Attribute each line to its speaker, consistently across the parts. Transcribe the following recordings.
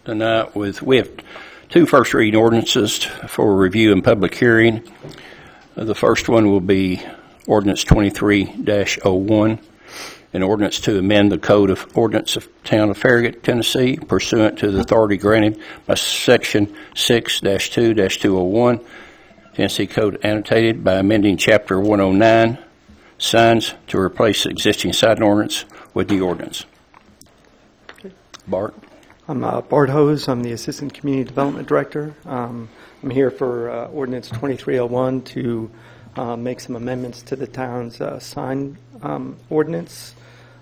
Speaker 1: tonight we have two first reading ordinances for review and public hearing. The first one will be Ordinance 23-01, an ordinance to amend the Code of Ordinance of Town of Farragut, Tennessee, pursuant to the authority granted by Section 6-2-201, Tennessee Code annotated, by amending Chapter 109, signs, to replace the existing sign ordinance with the ordinance. Bart?
Speaker 2: I'm Bart Hose. I'm the Assistant Community Development Director. I'm here for Ordinance 2301 to make some amendments to the town's sign ordinance.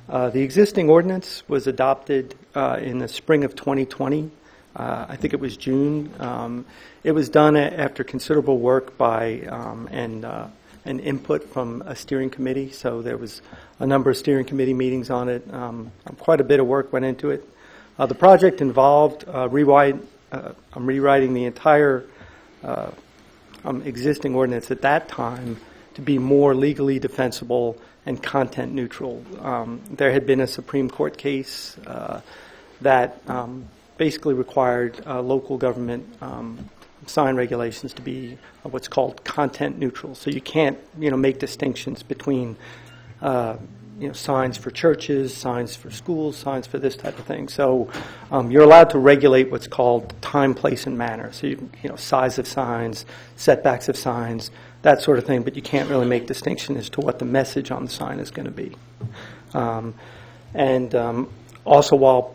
Speaker 2: The existing ordinance was adopted in the spring of 2020. I think it was June. It was done after considerable work by and input from a steering committee. So there was a number of steering committee meetings on it. Quite a bit of work went into it. The project involved rewriting the entire existing ordinance at that time to be more legally defensible and content neutral. There had been a Supreme Court case that basically required local government sign regulations to be what's called content neutral. So you can't, make distinctions between signs for churches, signs for schools, signs for this type of thing. So you're allowed to regulate what's called time, place, and manner. So size of signs, setbacks of signs, that sort of thing. But you can't really make distinction as to what the message on the sign is going to be. Also, while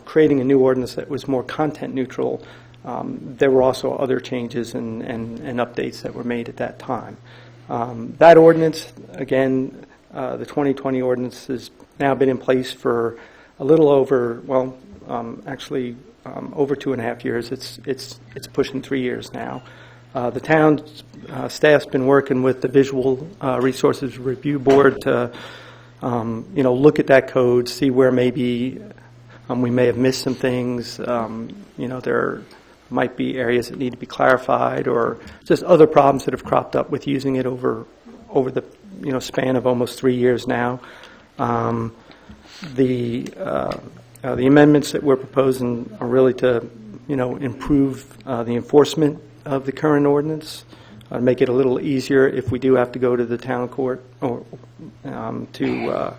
Speaker 2: creating a new ordinance that was more content neutral, there were also other changes and updates that were made at that time. That ordinance, again, the 2020 ordinance has now been in place for a little over, over 2.5 years. It's pushing 3 years now. The town staff's been working with the Visual Resources Review Board to, look at that code, see where maybe we may have missed some things. There might be areas that need to be clarified, or just other problems that have cropped up with using it over the span of almost 3 years now. The amendments that we're proposing are really to improve the enforcement of the current ordinance, make it a little easier if we do have to go to the town court, or to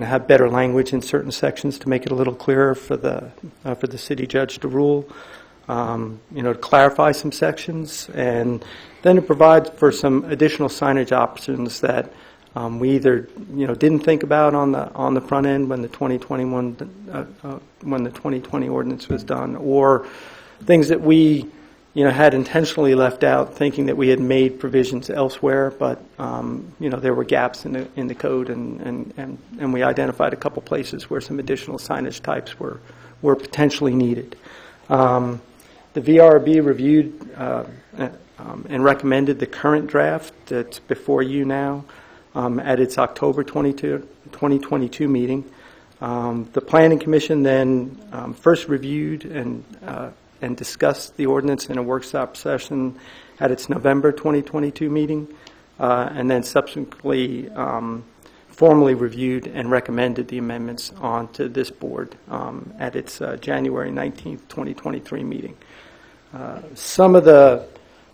Speaker 2: have better language in certain sections to make it a little clearer for the city judge to rule, to clarify some sections, and then to provide for some additional signage options that we either didn't think about on the front end when the 2020 ordinance was done, or things that we had intentionally left out, thinking that we had made provisions elsewhere, but there were gaps in the code, and we identified a couple places where some additional signage types were potentially needed. The VRB reviewed and recommended the current draft that's before you now at its October 2022 meeting. The Planning Commission then first reviewed and discussed the ordinance in a workshop session at its November 2022 meeting, and then subsequently formally reviewed and recommended the amendments onto this board at its January 19th, 2023 meeting. Some of the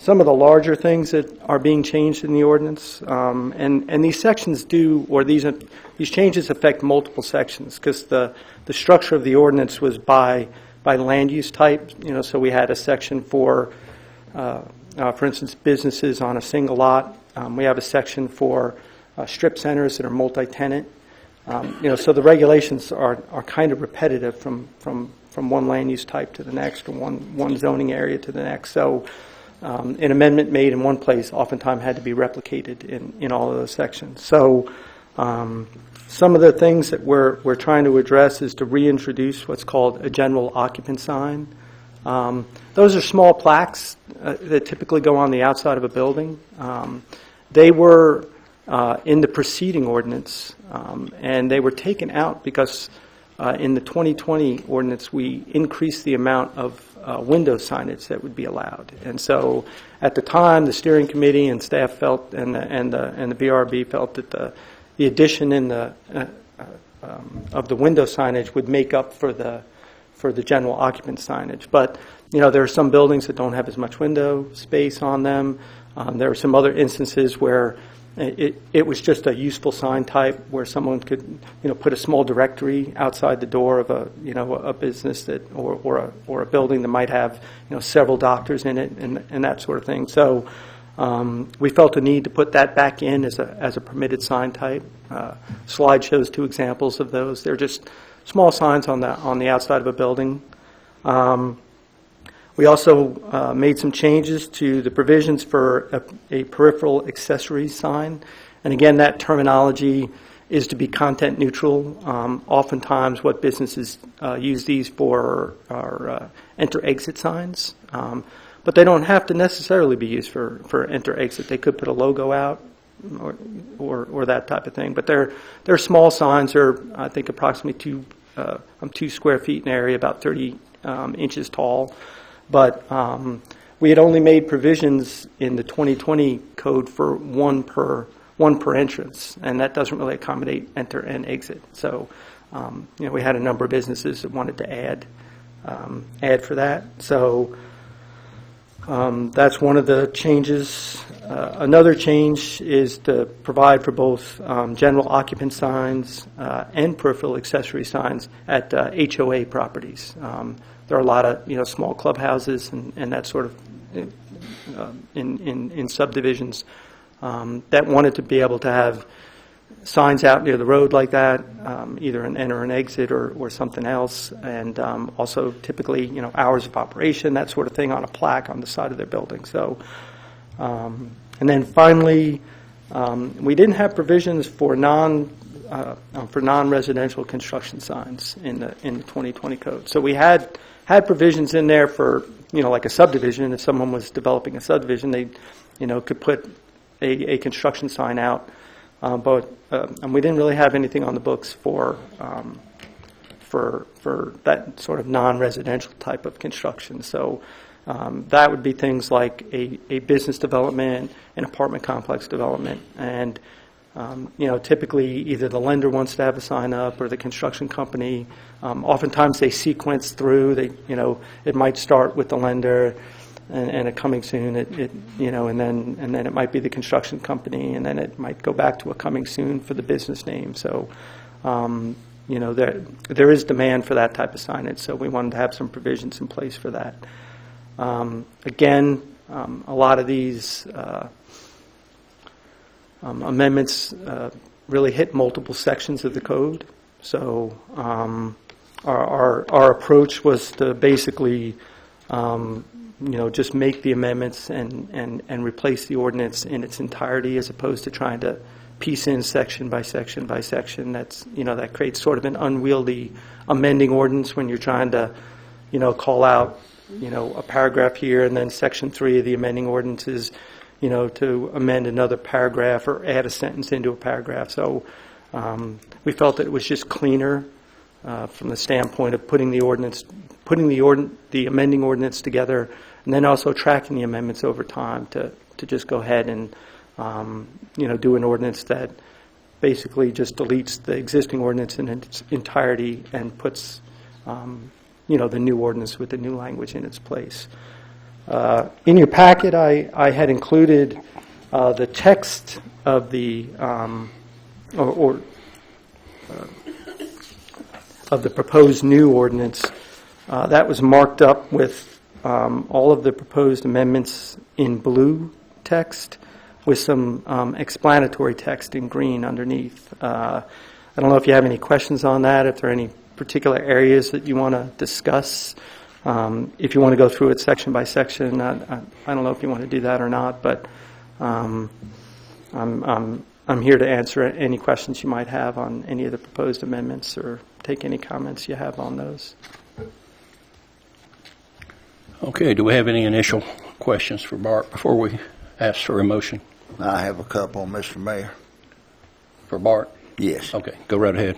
Speaker 2: larger things that are being changed in the ordinance, and these sections these changes affect multiple sections, because the structure of the ordinance was by land use type. So we had a section for instance, businesses on a single lot. We have a section for strip centers that are multi-tenant. So the regulations are kind of repetitive from one land use type to the next, or one zoning area to the next. So an amendment made in one place oftentimes had to be replicated in all of those sections. So some of the things that we're trying to address is to reintroduce what's called a general occupant sign. Those are small plaques that typically go on the outside of a building. They were in the preceding ordinance, and they were taken out because in the 2020 ordinance we increased the amount of window signage that would be allowed. And so at the time, the steering committee and staff felt, and the VRB felt that the addition in the the window signage would make up for the general occupant signage. But there are some buildings that don't have as much window space on them. There are some other instances where it was just a useful sign type where someone could put a small directory outside the door of a business that or a building that might have several doctors in it and that sort of thing. So we felt a need to put that back in as a permitted sign type. Slide shows 2 examples of those. They're just small signs on the outside of a building. We also made some changes to the provisions for a peripheral accessory sign. And again, that terminology is to be content neutral. Oftentimes what businesses use these for are enter-exit signs. But they don't have to necessarily be used for enter-exit. They could put a logo out or that type of thing. But they're small signs. They're, I think, approximately 2 square feet in area, about 30 inches tall. But we had only made provisions in the 2020 code for one per entrance, and that doesn't really accommodate enter and exit. So, we had a number of businesses that wanted to add for that. So that's one of the changes. Another change is to provide for both general occupant signs and peripheral accessory signs at HOA properties. There are a lot of small clubhouses and that sort of in subdivisions that wanted to be able to have signs out near the road like that, either an enter and exit or something else, and also typically hours of operation, that sort of thing, on a plaque on the side of their building. So, and then finally, we didn't have provisions for non-residential construction signs in the 2020 code. So we had provisions in there for like a subdivision. If someone was developing a subdivision, they could put a construction sign out. But and we didn't really have anything on the books for that sort of non-residential type of construction. So that would be things like a business development, an apartment complex development, and typically either the lender wants to have a sign up or the construction company. Oftentimes they sequence through. It might start with the lender. And a coming soon, and then it might be the construction company, and then it might go back to a coming soon for the business name. So, there is demand for that type of signage. So we wanted to have some provisions in place for that. Again, a lot of these amendments really hit multiple sections of the code. So our approach was to basically just make the amendments and replace the ordinance in its entirety, as opposed to trying to piece in section by section by section. That's that creates sort of an unwieldy amending ordinance when you're trying to call out a paragraph here, and then section 3 of the amending ordinance is to amend another paragraph or add a sentence into a paragraph. So we felt that it was just cleaner from the standpoint of putting the amending ordinance together, and then also tracking the amendments over time to just go ahead and do an ordinance that basically just deletes the existing ordinance in its entirety and puts the new ordinance with the new language in its place. In your packet, I had included the text of the of the proposed new ordinance. That was marked up with all of the proposed amendments in blue text with some explanatory text in green underneath. I don't know if you have any questions on that, if there are any particular areas that you want to discuss. If you want to go through it section by section, I don't know if you want to do that or not, but I'm here to answer any questions you might have on any of the proposed amendments or take any comments you have on those.
Speaker 1: Okay, do we have any initial questions for Bart before we ask for a motion?
Speaker 3: I have a couple, Mr. Mayor.
Speaker 1: For Bart?
Speaker 3: Yes.
Speaker 1: Okay, go right ahead.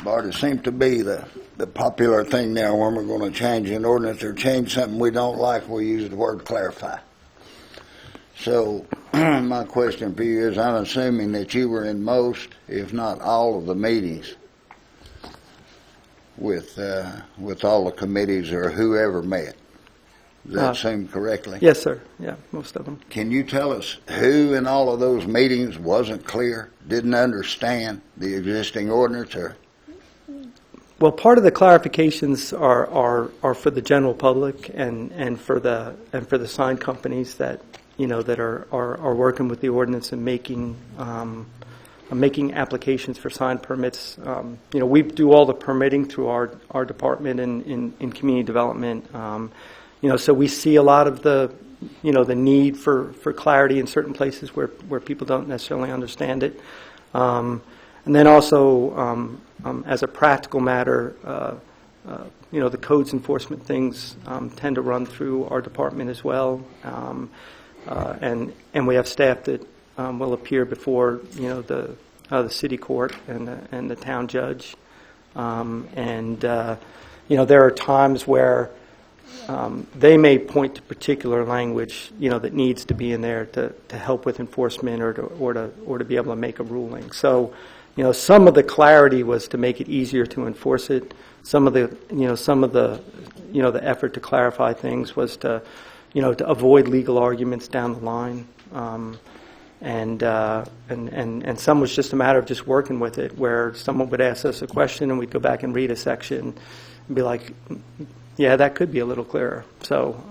Speaker 3: Bart, it seems to be the popular thing now when we're going to change an ordinance or change something we don't like, we use the word clarify. So my question for you is, I'm assuming that you were in most, if not all, of the meetings with all the committees or whoever met. Does that seem correctly?
Speaker 2: Yes, sir. Yeah, most of them.
Speaker 3: Can you tell us who in all of those meetings wasn't clear, didn't understand the existing ordinance, or?
Speaker 2: Well, part of the clarifications are for the general public and for the sign companies that that are working with the ordinance and making applications for sign permits. We do all the permitting through our department in community development. So we see a lot of the the need for clarity in certain places where people don't necessarily understand it. And then also, as a practical matter, the codes enforcement things tend to run through our department as well. And we have staff that will appear before the city court and the town judge. There are times where they may point to particular language that needs to be in there to help with enforcement or to be able to make a ruling. So some of the clarity was to make it easier to enforce it. Some of the the effort to clarify things was to avoid legal arguments down the line. And some was just a matter of just working with it, where someone would ask us a question and we'd go back and read a section and be like, yeah, that could be a little clearer. So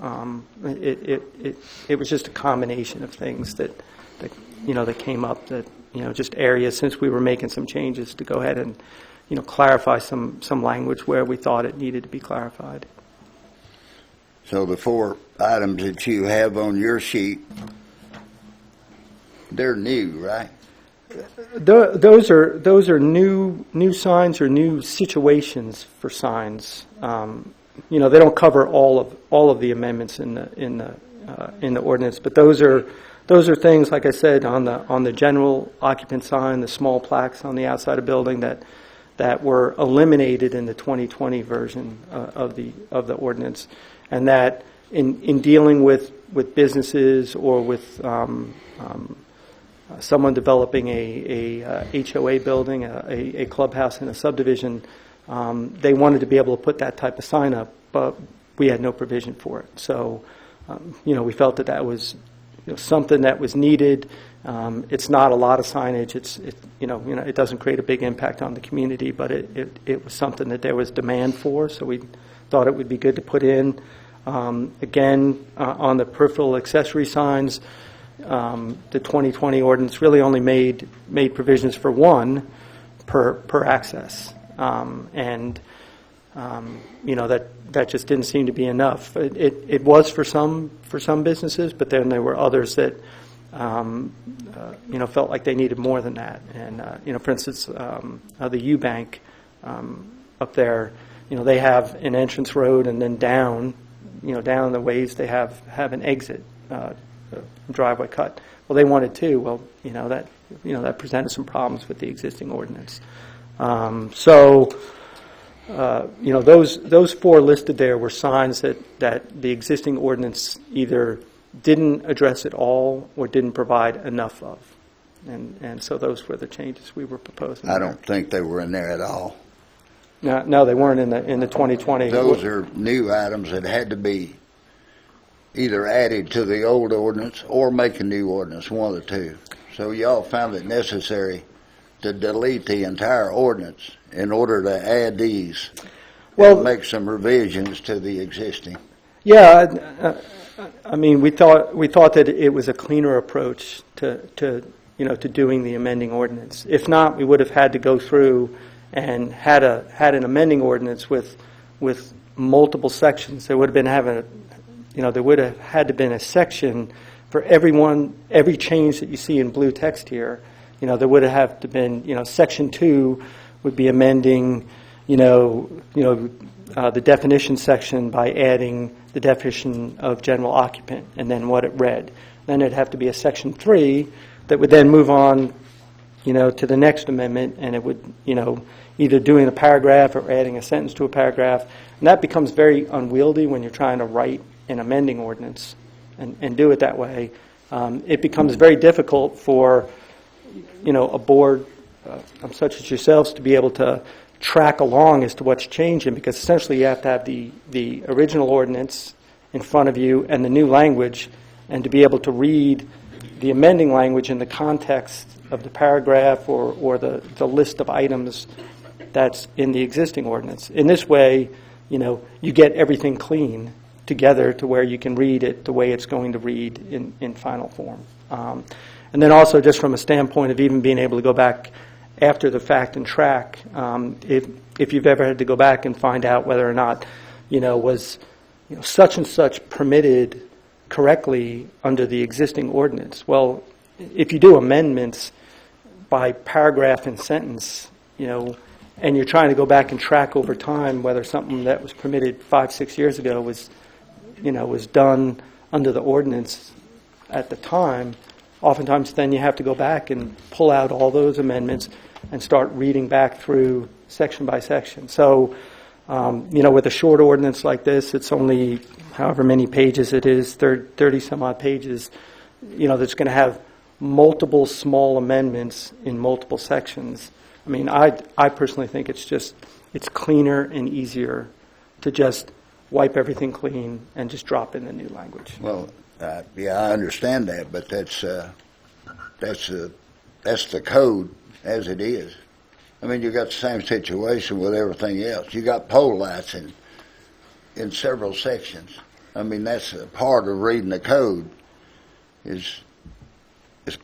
Speaker 2: it was just a combination of things that came up, that just areas, since we were making some changes, to go ahead and clarify some language where we thought it needed to be clarified.
Speaker 3: So the 4 items that you have on your sheet, they're new, right?
Speaker 2: Those are new signs or new situations for signs. They don't cover all of the amendments in the ordinance, but those are things, like I said, on the general occupant sign, the small plaques on the outside of building that were eliminated in the 2020 version of the ordinance, and that in dealing with businesses or with someone developing a HOA building, a clubhouse in a subdivision, they wanted to be able to put that type of sign up, but we had no provision for it. So, we felt that was something that was needed. It's not a lot of signage. It doesn't create a big impact on the community, but it was something that there was demand for. So we thought it would be good to put in. Again, on the peripheral accessory signs, the 2020 ordinance really only made provisions for one per access, that just didn't seem to be enough. It was for some businesses, but then there were others that felt like they needed more than that. And for instance, the Eubank up there, they have an entrance road, and then down the ways they have an exit driveway cut. Well, they wanted to. Well, that presented some problems with the existing ordinance. Those 4 listed there were signs that the existing ordinance either didn't address at all or didn't provide enough of. And so those were the changes we were proposing.
Speaker 3: I don't think they were in there at all.
Speaker 2: No, they weren't in the 2020.
Speaker 3: Those are new items that had to be either added to the old ordinance or make a new ordinance, one of the two. So y'all found it necessary to delete the entire ordinance in order to add these and make some revisions to the existing.
Speaker 2: Yeah, we thought that it was a cleaner approach to doing the amending ordinance. If not, we would have had to go through and had an amending ordinance with multiple sections. There would have been there would have had to been a section for every change that you see in blue text here. There would have to been, section 2 would be amending, the definition section by adding the definition of general occupant and then what it read. Then it'd have to be a section 3 that would then move on, to the next amendment, and it would, either doing a paragraph or adding a sentence to a paragraph. And that becomes very unwieldy when you're trying to write an amending ordinance and do it that way. it becomes very difficult for, a board such as yourselves to be able to track along as to what's changing, because essentially you have to have the original ordinance in front of you and the new language, and to be able to read the amending language in the context of the paragraph or the list of items that's in the existing ordinance. In this way, you get everything clean together to where you can read it the way it's going to read in final form. And then also just from a standpoint of even being able to go back after the fact and track, if you've ever had to go back and find out whether or not, was such and such permitted correctly under the existing ordinance. Well, if you do amendments by paragraph and sentence, and you're trying to go back and track over time whether something that was permitted 5-6 years ago was done under the ordinance at the time, oftentimes then you have to go back and pull out all those amendments and start reading back through section by section. So, with a short ordinance like this, it's only however many pages it is, 30 some odd pages, that's going to have multiple small amendments in multiple sections. I mean, I personally think it's cleaner and easier to just wipe everything clean and just drop in the new language.
Speaker 3: Well, yeah, I understand that, but that's the code as it is. I mean, you got the same situation with everything else. You got pole lights in several sections. I mean, that's a part of reading the code is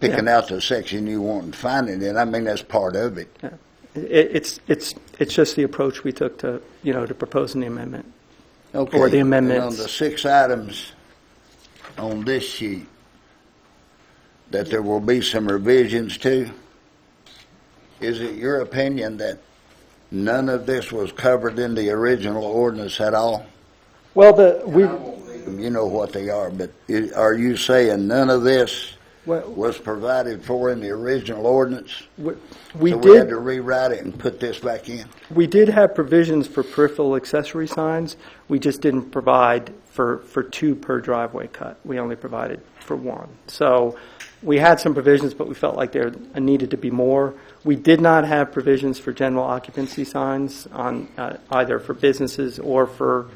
Speaker 3: picking out the section you want and finding it. I mean, that's part of it.
Speaker 2: Yeah. It's just the approach we took to proposing the amendment.
Speaker 3: Okay.
Speaker 2: Or the amendments.
Speaker 3: And on the 6 items on this sheet, that there will be some revisions to, is it your opinion that none of this was covered in the original ordinance at all?
Speaker 2: Well,
Speaker 3: you know what they are, but are you saying none of this was provided for in the original ordinance? We had to rewrite it and put this back in?
Speaker 2: We did have provisions for peripheral accessory signs. We just didn't provide for 2 per driveway cut. We only provided for 1. So we had some provisions, but we felt like there needed to be more. We did not have provisions for general occupancy signs on either for businesses or for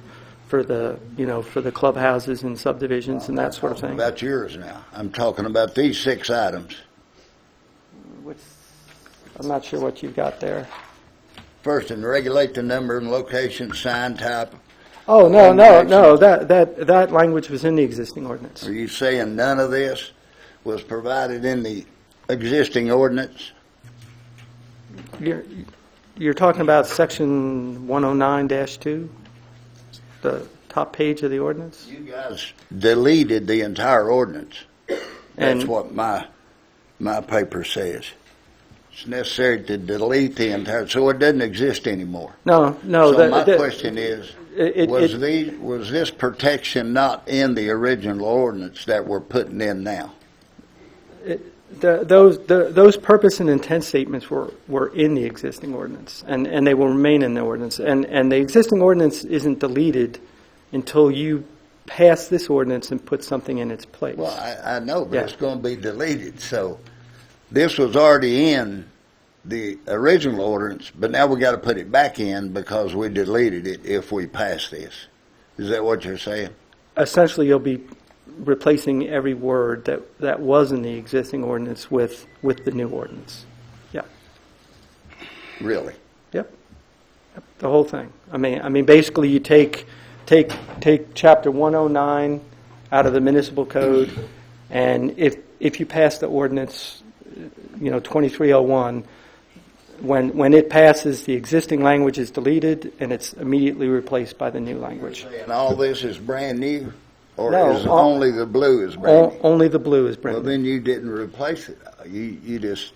Speaker 2: the clubhouses and subdivisions and that sort of thing.
Speaker 3: I'm talking about yours now. I'm talking about these 6 items.
Speaker 2: I'm not sure what you've got there.
Speaker 3: First, and regulate the number and location, sign type.
Speaker 2: Oh, no. That language was in the existing ordinance.
Speaker 3: Are you saying none of this was provided in the existing ordinance?
Speaker 2: You're talking about section 109-2, the top page of the ordinance?
Speaker 3: You guys deleted the entire ordinance. That's what my paper says. It's necessary to delete the entire, so it doesn't exist anymore.
Speaker 2: No.
Speaker 3: So my question is, was this protection not in the original ordinance that we're putting in now?
Speaker 2: Those purpose and intent statements were in the existing ordinance, and they will remain in the ordinance. And the existing ordinance isn't deleted until you pass this ordinance and put something in its place.
Speaker 3: Well, I know, but it's going to be deleted. So this was already in the original ordinance, but now we got to put it back in because we deleted it if we pass this. Is that what you're saying?
Speaker 2: Essentially, you'll be replacing every word that was in the existing ordinance with the new ordinance. Yeah.
Speaker 3: Really?
Speaker 2: Yep. The whole thing. I mean, basically, you take Chapter 109 out of the municipal code, and if you pass the ordinance, 2301, when it passes, the existing language is deleted and it's immediately replaced by the new language.
Speaker 3: And all this is brand new, or
Speaker 2: No,
Speaker 3: is only the blue is brand new?
Speaker 2: Only the blue is brand
Speaker 3: Well,
Speaker 2: new.
Speaker 3: then you didn't replace it. You just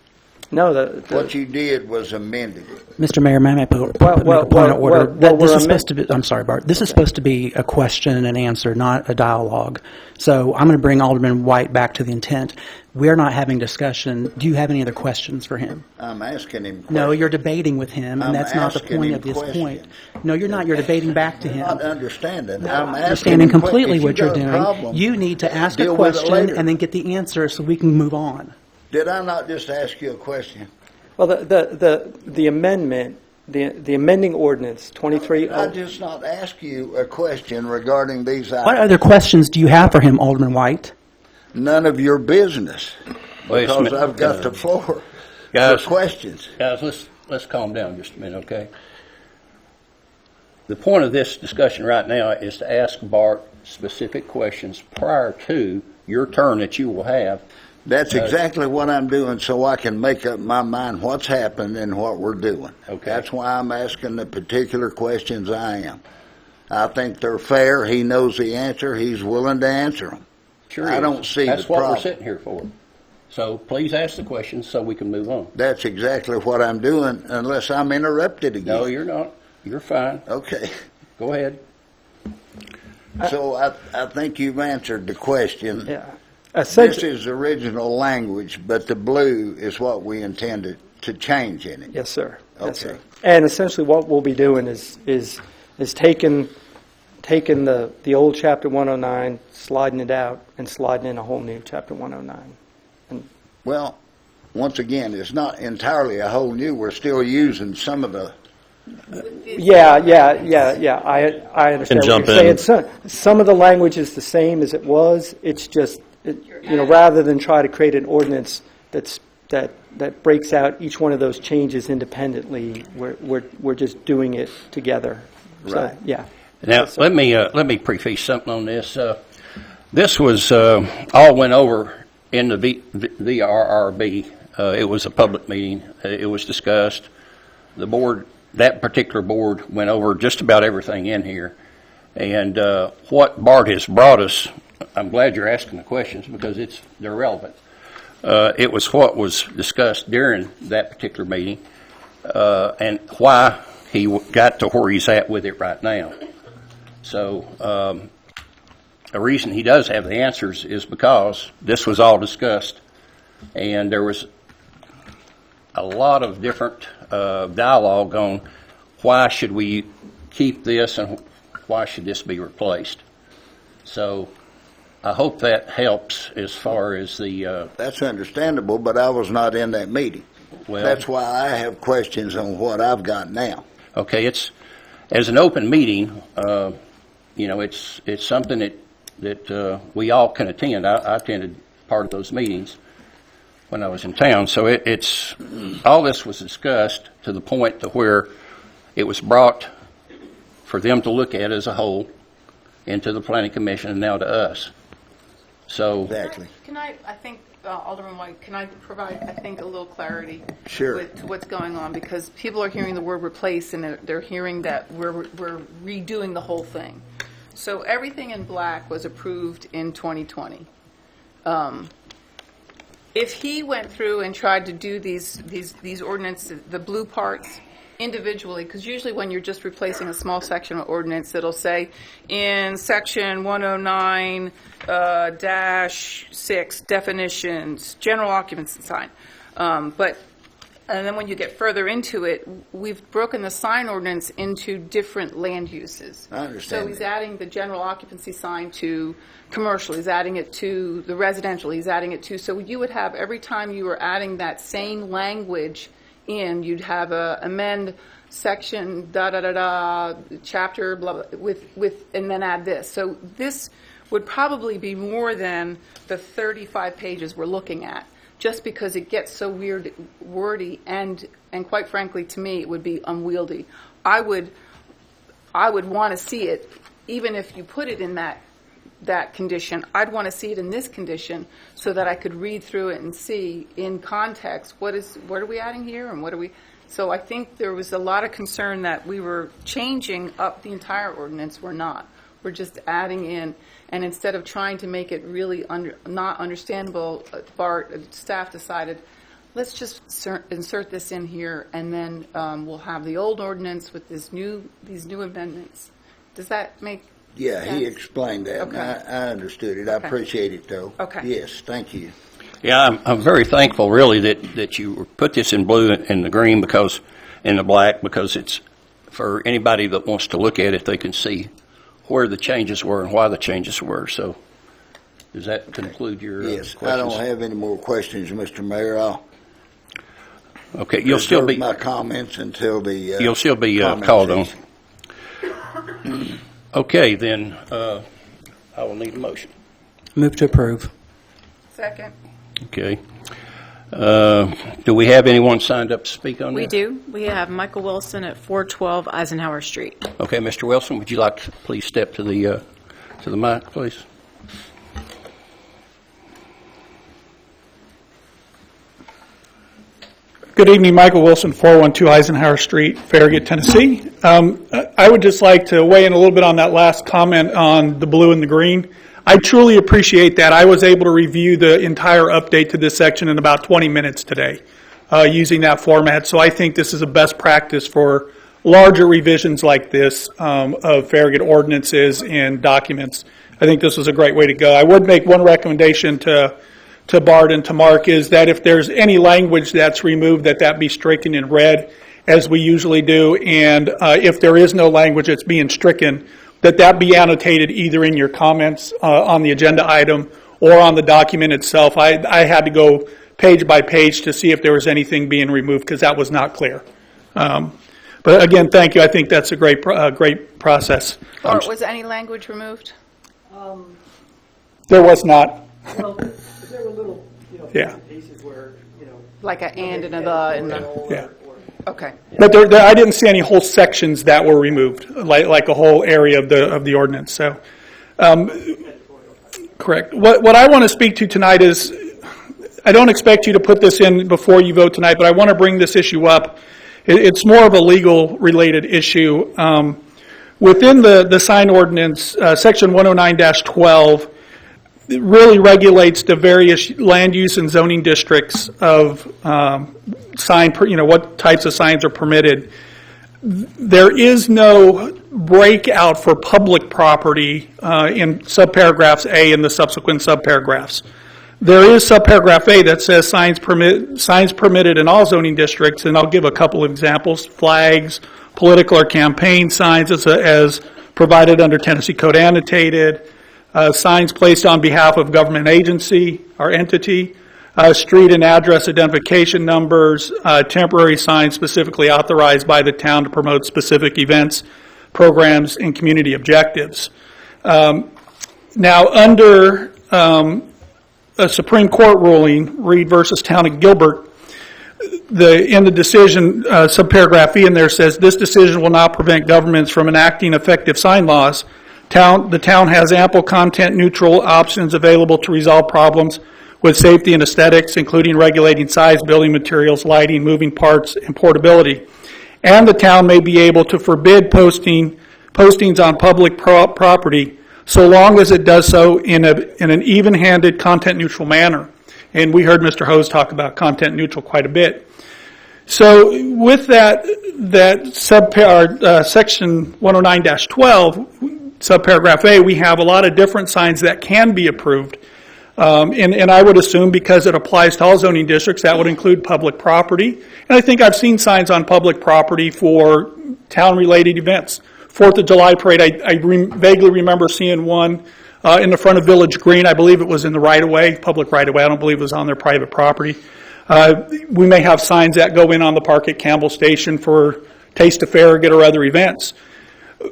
Speaker 2: No,
Speaker 3: What you did was amended it.
Speaker 4: Mr. Mayor, may I make a point of order? This is supposed to be, I'm sorry, Bart. This is supposed to be a question and answer, not a dialogue. So I'm going to bring Alderman White back to the intent. We're not having discussion. Do you have any other questions for him?
Speaker 3: I'm asking him questions.
Speaker 4: No, you're debating with him, and
Speaker 3: I'm
Speaker 4: that's not the
Speaker 3: asking
Speaker 4: point
Speaker 3: him
Speaker 4: of this
Speaker 3: questions.
Speaker 4: point. No, you're not. You're debating back to him.
Speaker 3: I'm not understanding.
Speaker 4: No,
Speaker 3: I'm
Speaker 4: I
Speaker 3: asking
Speaker 4: understanding
Speaker 3: him
Speaker 4: completely
Speaker 3: if
Speaker 4: what
Speaker 3: you
Speaker 4: you're
Speaker 3: got a
Speaker 4: doing.
Speaker 3: problem,
Speaker 4: You need to ask a
Speaker 3: deal with it
Speaker 4: question
Speaker 3: later.
Speaker 4: and then get the answer so we can move on.
Speaker 3: Did I not just ask you a question?
Speaker 2: Well, the amendment, the amending ordinance 23.
Speaker 3: I just not ask you a question regarding these items.
Speaker 4: What other questions do you have for him, Alderman White?
Speaker 3: None of your business.
Speaker 1: Wait a
Speaker 3: Because
Speaker 1: minute.
Speaker 3: I've got the floor
Speaker 1: Guys.
Speaker 3: for questions.
Speaker 1: Guys, let's calm down just a minute, okay? The point of this discussion right now is to ask Bart specific questions prior to your turn that you will have.
Speaker 3: That's exactly what I'm doing so I can make up my mind what's happened and what we're doing.
Speaker 1: Okay.
Speaker 3: That's why I'm asking the particular questions I am. I think they're fair. He knows the answer. He's willing to answer them.
Speaker 1: Sure
Speaker 3: I
Speaker 1: is.
Speaker 3: don't see
Speaker 1: That's
Speaker 3: the
Speaker 1: what
Speaker 3: problem.
Speaker 1: we're sitting here for. So please ask the questions so we can move on.
Speaker 3: That's exactly what I'm doing unless I'm interrupted again.
Speaker 1: No, you're not. You're fine.
Speaker 3: Okay.
Speaker 1: Go ahead.
Speaker 3: So I think you've answered the question.
Speaker 2: Yeah.
Speaker 3: This is original language, but the blue is what we intended to change in it.
Speaker 2: Yes, sir. Yes,
Speaker 3: Okay.
Speaker 2: sir. And essentially, what we'll be doing is taking the old Chapter 109, sliding it out, and sliding in a whole new Chapter 109.
Speaker 3: Well, once again, it's not entirely a whole new. We're still using some of the.
Speaker 2: Yeah. I understand
Speaker 5: jump
Speaker 2: what you're
Speaker 5: in.
Speaker 2: saying. Some of the language is the same as it was. It's just, rather than try to create an ordinance that breaks out each one of those changes independently, we're just doing it together. So,
Speaker 3: Right.
Speaker 2: yeah.
Speaker 1: Now, let me preface something on this. This was all went over in the VRRB. It was a public meeting. It was discussed. The board, that particular board, went over just about everything in here. And what Bart has brought us, I'm glad you're asking the questions because they're relevant. It was what was discussed during that particular meeting and why he got to where he's at with it right now. So a reason he does have the answers is because this was all discussed and there was a lot of different dialogue on why should we keep this and why should this be replaced. So I hope that helps as far as the...
Speaker 3: That's understandable, but I was not in that meeting.
Speaker 1: Well,
Speaker 3: That's why I have questions on what I've got now.
Speaker 1: Okay, it's as an open meeting, it's something that we all can attend. I attended part of those meetings when I was in town. So it's all this was discussed to the point to where it was brought for them to look at as a whole into the Planning Commission and now to us. So
Speaker 3: Exactly.
Speaker 6: I think, Alderman White, can I provide, I think, a little clarity
Speaker 3: Sure.
Speaker 6: to what's going on? Because people are hearing the word replace and they're hearing that we're redoing the whole thing. So everything in black was approved in 2020. If he went through and tried to do these ordinances, the blue parts, individually, because usually when you're just replacing a small section of ordinance, it'll say in section 109-6 definitions, general occupancy sign. And then when you get further into it, we've broken the sign ordinance into different land uses.
Speaker 3: I understand
Speaker 6: So he's
Speaker 3: that.
Speaker 6: adding the general occupancy sign to commercial, he's adding it to the residential, he's adding it to, so you would have, every time you were adding that same language in, you'd have a amend section, da-da-da-da, chapter, blah, blah, with, and then add this. So this would probably be more than the 35 pages we're looking at, just because it gets so wordy, and quite frankly, to me, it would be unwieldy. I would want to see it, even if you put it in that condition, I'd want to see it in this condition so that I could read through it and see in context what are we adding here and what are we. So I think there was a lot of concern that we were changing up the entire ordinance. We're not. We're just adding in, and instead of trying to make it really not understandable, Bart, staff decided, Let's just insert this in here, and then we'll have the old ordinance with these new amendments. Does that make
Speaker 3: Yeah,
Speaker 6: sense?
Speaker 3: he explained that,
Speaker 6: Okay.
Speaker 3: and I understood it. I
Speaker 6: Okay.
Speaker 3: appreciate it, though.
Speaker 6: Okay.
Speaker 3: Yes, thank you.
Speaker 1: Yeah, I'm very thankful, really, that you put this in blue and the green and the black, because it's for anybody that wants to look at it, they can see where the changes were and why the changes were. So, does that conclude your
Speaker 3: Yes,
Speaker 1: questions?
Speaker 3: I don't have any more questions, Mr. Mayor. I'll
Speaker 1: Okay, you'll still
Speaker 3: reserve
Speaker 1: be
Speaker 3: my comments until the
Speaker 1: you'll still be
Speaker 3: comment
Speaker 1: called on.
Speaker 3: session.
Speaker 1: Okay, then I will need a motion.
Speaker 4: Move to approve.
Speaker 6: Second.
Speaker 1: Okay. Do we have anyone signed up to speak on
Speaker 5: We
Speaker 1: this?
Speaker 5: do. We have Michael Wilson at 412 Eisenhower Street.
Speaker 1: Okay, Mr. Wilson, would you like to please step to the mic, please?
Speaker 7: Good evening, Michael Wilson, 412 Eisenhower Street, Farragut, Tennessee. I would just like to weigh in a little bit on that last comment on the blue and the green. I truly appreciate that. I was able to review the entire update to this section in about 20 minutes today using that format. So I think this is a best practice for larger revisions like this of Farragut ordinances and documents. I think this was a great way to go. I would make one recommendation to Bart and to Mark, is that if there's any language that's removed, that be stricken in red, as we usually do, and if there is no language that's being stricken, that be annotated either in your comments on the agenda item or on the document itself. I had to go page by page to see if there was anything being removed, because that was not clear. But again, thank you. I think that's a great process.
Speaker 6: Or was any language removed?
Speaker 7: There was not.
Speaker 2: Well, there were little,
Speaker 7: Yeah.
Speaker 2: pieces where,
Speaker 6: Like a and and a the and the.
Speaker 7: Yeah.
Speaker 6: Okay.
Speaker 7: But I didn't see any whole sections that were removed, like a whole area of the ordinance. So, correct. What I want to speak to tonight is, I don't expect you to put this in before you vote tonight, but I want to bring this issue up. It's more of a legal related issue. Within the sign ordinance, section 109-12, it really regulates the various land use and zoning districts of sign, what types of signs are permitted. There is no breakout for public property in subparagraphs A and the subsequent subparagraphs. There is subparagraph A that says signs permitted in all zoning districts, and I'll give a couple of examples: flags, political or campaign signs as provided under Tennessee Code Annotated, signs placed on behalf of government agency or entity, street and address identification numbers, temporary signs specifically authorized by the town to promote specific events, programs, and community objectives. Now, under a Supreme Court ruling, Reed versus Town of Gilbert, in the decision, subparagraph E in there says, this decision will not prevent governments from enacting effective sign laws. The town has ample content-neutral options available to resolve problems with safety and aesthetics, including regulating size, building materials, lighting, moving parts, and portability. And the town may be able to forbid postings on public property so long as it does so in an even-handed, content-neutral manner. And we heard Mr. Hose talk about content-neutral quite a bit. So with that section 109-12, subparagraph A, we have a lot of different signs that can be approved. And I would assume, because it applies to all zoning districts, that would include public property. And I think I've seen signs on public property for town-related events. 4th of July parade, I vaguely remember seeing one in the front of Village Green. I believe it was in the right-of-way, public right-of-way. I don't believe it was on their private property. We may have signs that go in on the park at Campbell Station for Taste of Farragut or other events.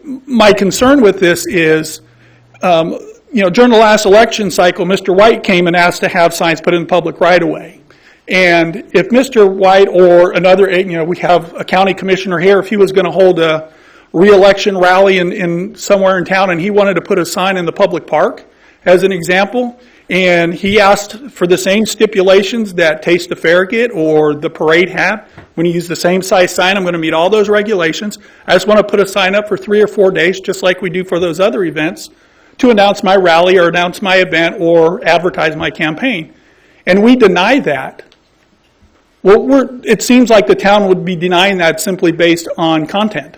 Speaker 7: My concern with this is, during the last election cycle, Mr. White came and asked to have signs put in the public right-of-way. And if Mr. White or another, we have a county commissioner here, if he was going to hold a re-election rally in somewhere in town and he wanted to put a sign in the public park, as an example, and he asked for the same stipulations that Taste of Farragut or the parade had, when you use the same size sign, I'm going to meet all those regulations. I just want to put a sign up for 3 or 4 days, just like we do for those other events, to announce my rally or announce my event or advertise my campaign. And we deny that. Well, it seems like the town would be denying that simply based on content.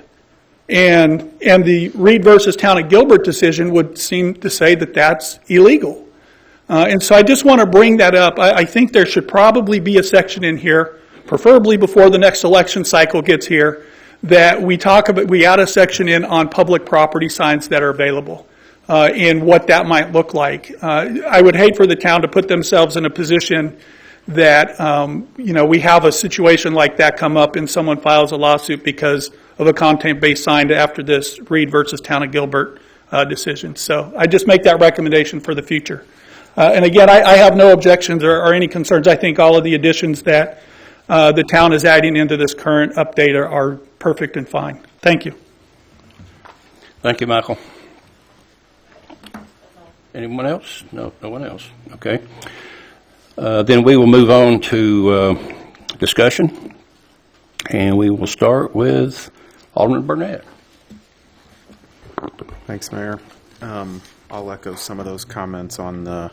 Speaker 7: And the Reed versus Town of Gilbert decision would seem to say that that's illegal. And so I just want to bring that up. I think there should probably be a section in here, preferably before the next election cycle gets here, that we add a section in on public property signs that are available, and what that might look like. I would hate for the town to put themselves in a position that, we have a situation like that come up and someone files a lawsuit because of a content-based sign after this Reed versus Town of Gilbert decision. So I just make that recommendation for the future. And again, I have no objections or any concerns. I think all of the additions that the town is adding into this current update are perfect and fine. Thank you.
Speaker 1: Thank you, Michael. Anyone else? No one else. Okay. Then we will move on to discussion, and we will start with Alderman Burnett.
Speaker 8: Thanks, Mayor. I'll echo some of those comments on the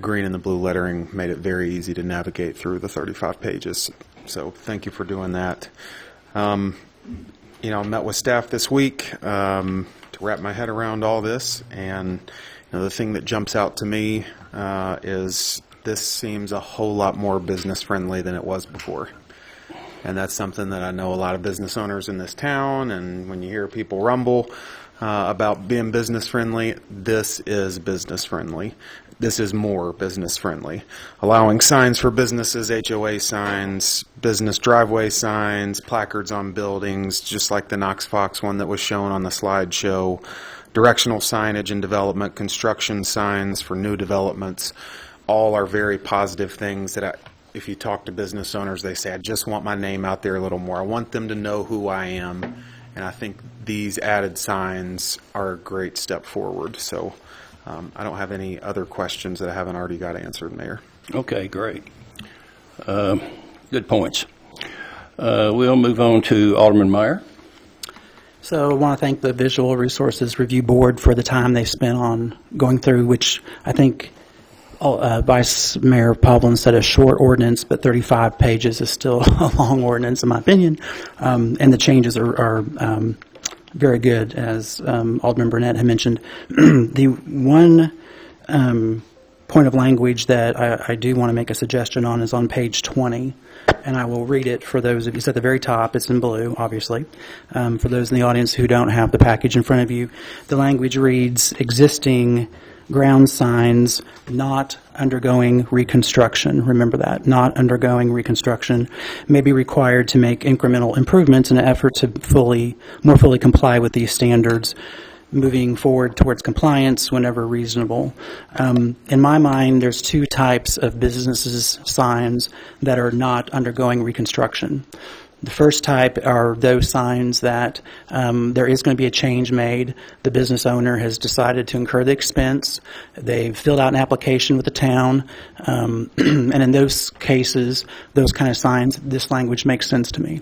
Speaker 8: green and the blue lettering. Made it very easy to navigate through the 35 pages. So thank you for doing that. I met with staff this week to wrap my head around all this, and the thing that jumps out to me is this seems a whole lot more business friendly than it was before. And that's something that I know a lot of business owners in this town, and when you hear people rumble about being business friendly, this is business friendly. This is more business friendly. Allowing signs for businesses, HOA signs, business driveway signs, placards on buildings, just like the Knox Fox one that was shown on the slideshow, directional signage in development, construction signs for new developments, all are very positive things that if you talk to business owners, they say, I just want my name out there a little more. I want them to know who I am. And I think these added signs are a great step forward. So I don't have any other questions that I haven't already got answered, Mayor.
Speaker 1: Okay, great. Good points. We'll move on to Alderman Meyer.
Speaker 4: So I want to thank the Visual Resources Review Board for the time they spent on going through, which I think Vice Mayor Povlin said a short ordinance, but 35 pages is still a long ordinance, in my opinion. And the changes are very good, as Alderman Burnett had mentioned. The one point of language that I do want to make a suggestion on is on page 20, and I will read it for those of you. It's at the very top. It's in blue, obviously. For those in the audience who don't have the package in front of you, the language reads, existing ground signs not undergoing reconstruction. Remember that. Not undergoing reconstruction may be required to make incremental improvements in an effort to more fully comply with these standards, moving forward towards compliance whenever reasonable. In my mind, there's two types of businesses' signs that are not undergoing reconstruction. The first type are those signs that there is going to be a change made. The business owner has decided to incur the expense. They've filled out an application with the town. And in those cases, those kind of signs, this language makes sense to me.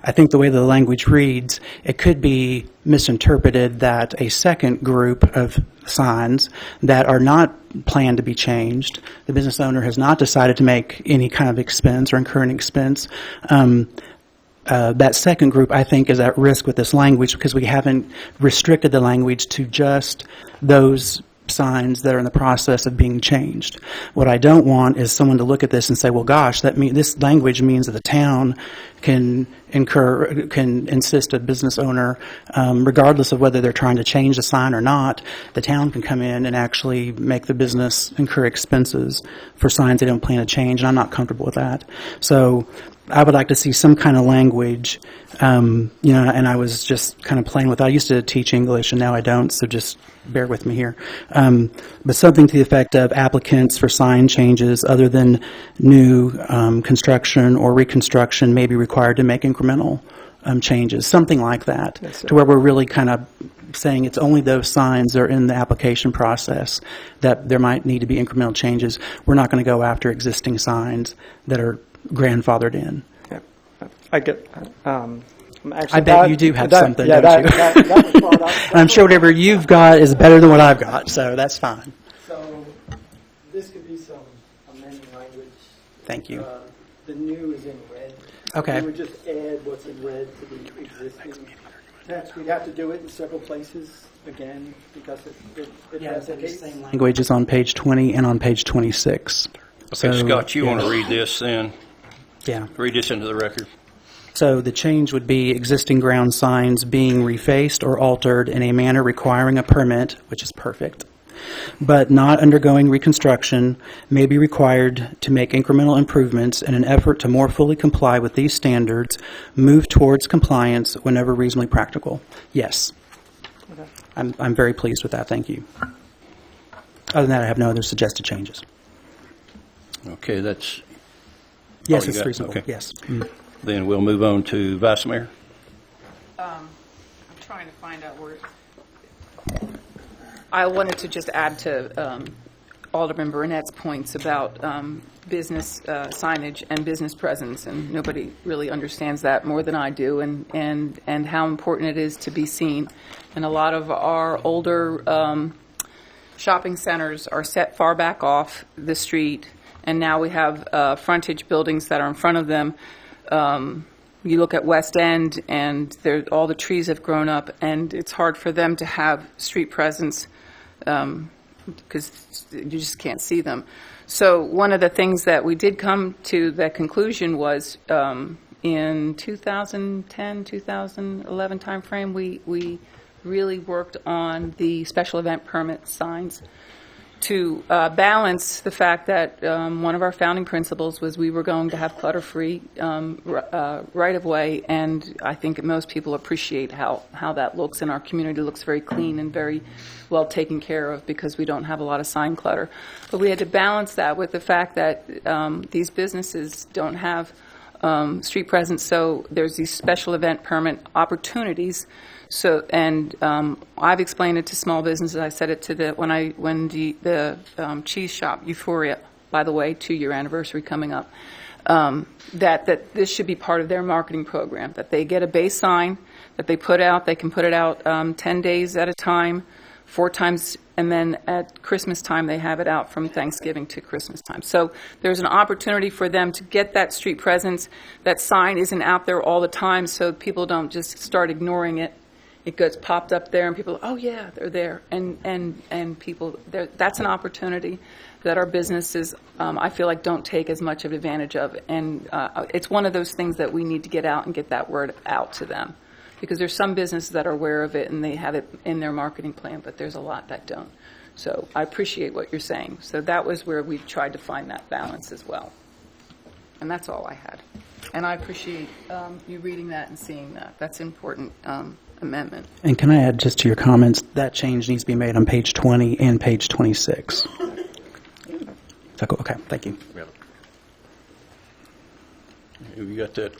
Speaker 4: I think the way the language reads, it could be misinterpreted that a second group of signs that are not planned to be changed, the business owner has not decided to make any kind of expense or incur an expense, that second group, I think, is at risk with this language because we haven't restricted the language to just those signs that are in the process of being changed. What I don't want is someone to look at this and say, well, gosh, this language means that the town can insist a business owner, regardless of whether they're trying to change the sign or not, the town can come in and actually make the business incur expenses for signs they don't plan to change, and I'm not comfortable with that. So I would like to see some kind of language, and I was just kind of playing with it. I used to teach English, and now I don't, so just bear with me here. But something to the effect of applicants for sign changes other than new construction or reconstruction may be required to make incremental changes, something like that, yes, to where we're really kind of saying it's only those signs that are in the application process that there might need to be incremental changes. We're not going to go after existing signs that are grandfathered in.
Speaker 2: Yeah, I get.
Speaker 4: I bet you do have something,
Speaker 2: yeah,
Speaker 4: don't you?
Speaker 2: that was brought up.
Speaker 4: And I'm sure whatever you've got is better than what I've got, so that's fine.
Speaker 2: So this could be some amending language.
Speaker 4: Thank you.
Speaker 2: The new is in red.
Speaker 4: Okay.
Speaker 2: We would just add what's in red to the existing text. We'd have to do it in several places again because it has a same
Speaker 4: Language is on page 20 and on page 26.
Speaker 1: Okay, Scott, you want to read this then?
Speaker 4: Yeah.
Speaker 1: Read this into the record.
Speaker 4: So the change would be existing ground signs being refaced or altered in a manner requiring a permit, which is perfect, but not undergoing reconstruction, may be required to make incremental improvements in an effort to more fully comply with these standards, move towards compliance whenever reasonably practical. Yes.
Speaker 2: Okay.
Speaker 4: I'm very pleased with that. Thank you. Other than that, I have no other suggested changes.
Speaker 1: Okay, that's
Speaker 4: Yes,
Speaker 1: you
Speaker 4: it's
Speaker 1: got?
Speaker 4: reasonable.
Speaker 1: Okay.
Speaker 4: Yes.
Speaker 1: Then we'll move on to Vice Mayor.
Speaker 6: I'm trying to find out where. I wanted to just add to Alderman Burnett's points about business signage and business presence, and nobody really understands that more than I do, and how important it is to be seen. And a lot of our older shopping centers are set far back off the street, and now we have frontage buildings that are in front of them. You look at West End, and all the trees have grown up, and it's hard for them to have street presence because you just can't see them. So one of the things that we did come to that conclusion was in 2010, 2011 timeframe, we really worked on the special event permit signs to balance the fact that one of our founding principles was we were going to have clutter-free right-of-way, and I think most people appreciate how that looks, and our community looks very clean and very well taken care of because we don't have a lot of sign clutter. But we had to balance that with the fact that these businesses don't have street presence, so there's these special event permit opportunities. So, and I've explained it to small businesses. I said it to when the cheese shop, Euphoria, by the way, 2-year anniversary coming up, that this should be part of their marketing program, that they get a base sign that they put out. They can put it out 10 days at a time, 4 times, and then at Christmas time they have it out from Thanksgiving to Christmas time. So there's an opportunity for them to get that street presence. That sign isn't out there all the time, so people don't just start ignoring it. It gets popped up there, and people, oh yeah, they're there, and people, that's an opportunity that our businesses, I feel like, don't take as much of advantage of, and it's one of those things that we need to get out and get that word out to them, because there's some businesses that are aware of it and they have it in their marketing plan, but there's a lot that don't. So I appreciate what you're saying. So that was where we tried to find that balance as well, and that's all I had. And I appreciate you reading that and seeing that. That's important. Amendment.
Speaker 4: And can I add just to your comments, that change needs to be made on page 20 and page 26. Okay, thank you.
Speaker 1: Have you got that,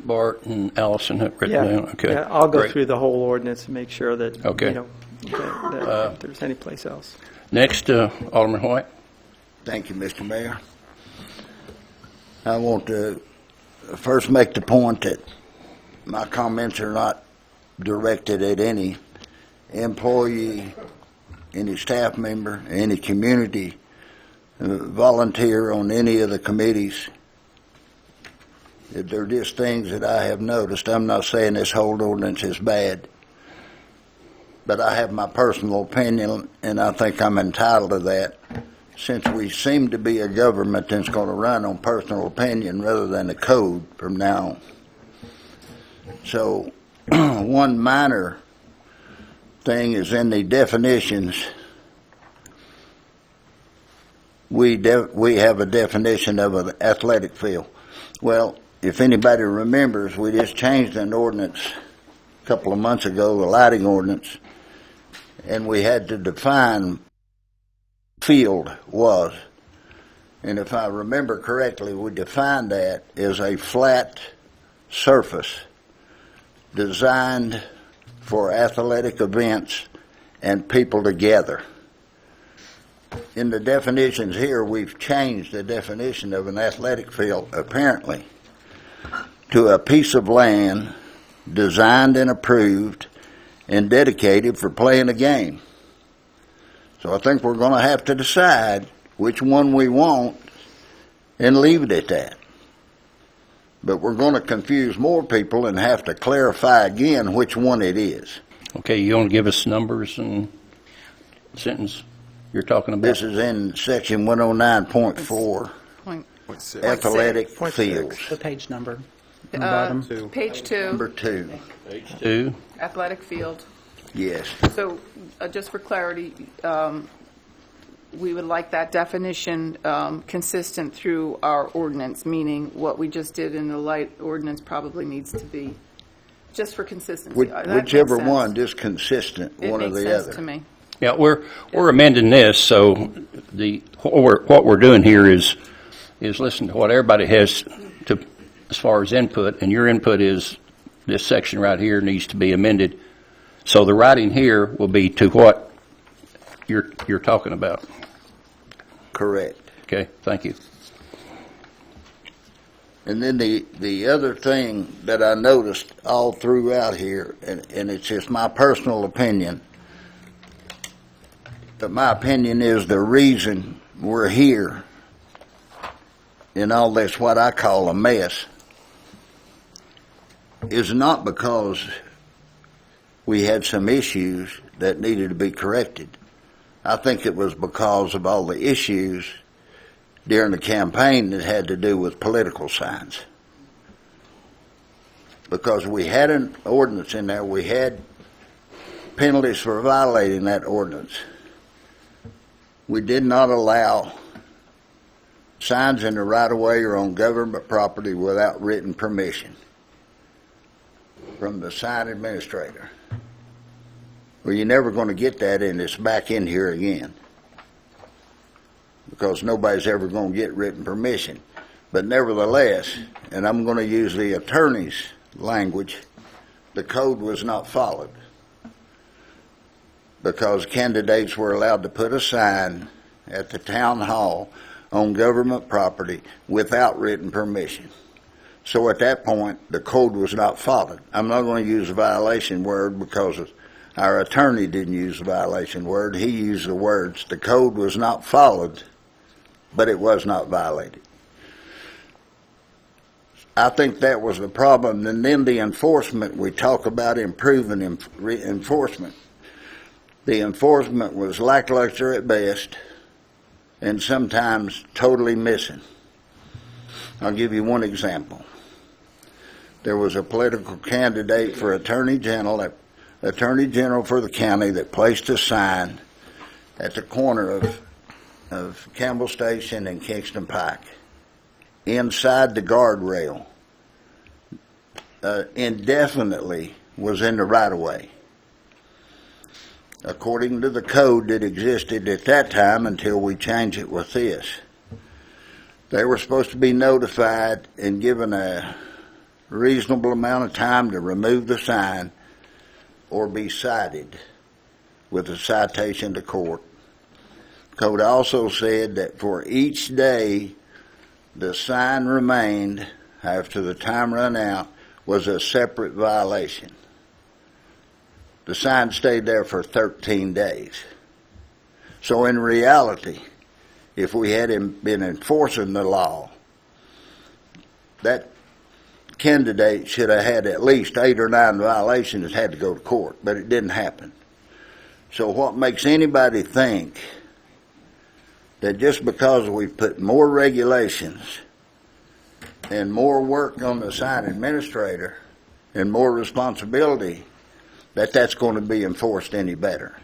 Speaker 1: Bart and Allison, have written down? Okay.
Speaker 2: Yeah, I'll go
Speaker 1: Great.
Speaker 2: through the whole ordinance and make sure that,
Speaker 1: Okay.
Speaker 2: that if there's any place else.
Speaker 1: Next, Alderman White.
Speaker 3: Thank you, Mr. Mayor. I want to first make the point that my comments are not directed at any employee, any staff member, any community volunteer on any of the committees. They're just things that I have noticed. I'm not saying this whole ordinance is bad, but I have my personal opinion, and I think I'm entitled to that, since we seem to be a government that's going to run on personal opinion rather than a code from now on. So one minor thing is in the definitions. We have a definition of an athletic field. Well, if anybody remembers, we just changed an ordinance a couple of months ago, the lighting ordinance, and we had to define what field was. And if I remember correctly, we defined that as a flat surface designed for athletic events and people together. In the definitions here, we've changed the definition of an athletic field, apparently, to a piece of land designed and approved and dedicated for playing a game. So I think we're going to have to decide which one we want and leave it at that. but we're going to confuse more people and have to clarify again which one it is.
Speaker 1: Okay, you want to give us numbers and sentence you're talking about?
Speaker 3: This is in section 109.4,
Speaker 6: Point
Speaker 3: athletic
Speaker 2: Point
Speaker 3: fields.
Speaker 2: six.
Speaker 4: The page number on the bottom.
Speaker 6: Page 2,
Speaker 3: Number 2,
Speaker 1: Page 2.
Speaker 6: athletic field.
Speaker 3: yes.
Speaker 6: So just for clarity, we would like that definition consistent through our ordinance, meaning what we just did in the light ordinance probably needs to be, just for consistency. That makes
Speaker 3: Whichever
Speaker 6: sense.
Speaker 3: one, just consistent, one or the
Speaker 6: It makes
Speaker 3: other.
Speaker 6: sense to me.
Speaker 1: Yeah, we're amending this, so what we're doing here is listen to what everybody has to, as far as input, and your input is this section right here needs to be amended. So the writing here will be to what you're talking about.
Speaker 3: Correct.
Speaker 1: Okay, thank you.
Speaker 3: And then the other thing that I noticed all throughout here, and it's just my personal opinion, but my opinion is the reason we're here in all this what I call a mess is not because we had some issues that needed to be corrected. I think it was because of all the issues during the campaign that had to do with political signs. Because we had an ordinance in there, we had penalties for violating that ordinance. We did not allow signs in the right-of-way or on government property without written permission from the sign administrator. Well, you're never going to get that, and it's back in here again because nobody's ever going to get written permission. But nevertheless, and I'm going to use the attorney's language, the code was not followed because candidates were allowed to put a sign at the town hall on government property without written permission. So at that point, the code was not followed. I'm not going to use the violation word because our attorney didn't use the violation word. He used the words, the code was not followed, but it was not violated. I think that was the problem. And then the enforcement, we talk about improving enforcement. The enforcement was lackluster at best and sometimes totally missing. I'll give you one example. There was a political candidate for Attorney General for the county that placed a sign at the corner of Campbell Station and Kingston Pike inside the guardrail, indefinitely was in the right-of-way, according to the code that existed at that time until we changed it with this. They were supposed to be notified and given a reasonable amount of time to remove the sign or be cited with a citation to court. Code also said that for each day the sign remained after the time run out was a separate violation. The sign stayed there for 13 days. So in reality, if we had been enforcing the law, that candidate should have had at least 8 or 9 violations that had to go to court, but it didn't happen. So what makes anybody think that just because we've put more regulations and more work on the sign administrator and more responsibility, that that's going to be enforced any better?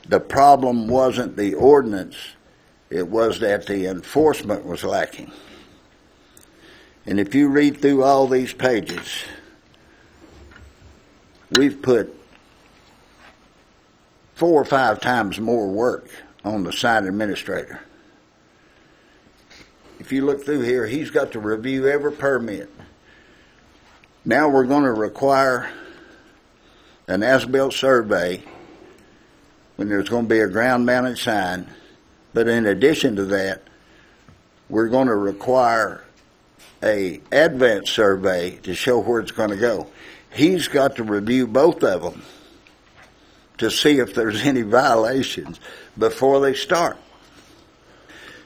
Speaker 3: The problem wasn't the ordinance, it was that the enforcement was lacking. And if you read through all these pages, we've put 4 or 5 times more work on the sign administrator. If you look through here, he's got to review every permit. Now we're going to require an as-built survey when there's going to be a ground-mounted sign. But in addition to that, we're going to require a advance survey to show where it's going to go. He's got to review both of them to see if there's any violations before they start.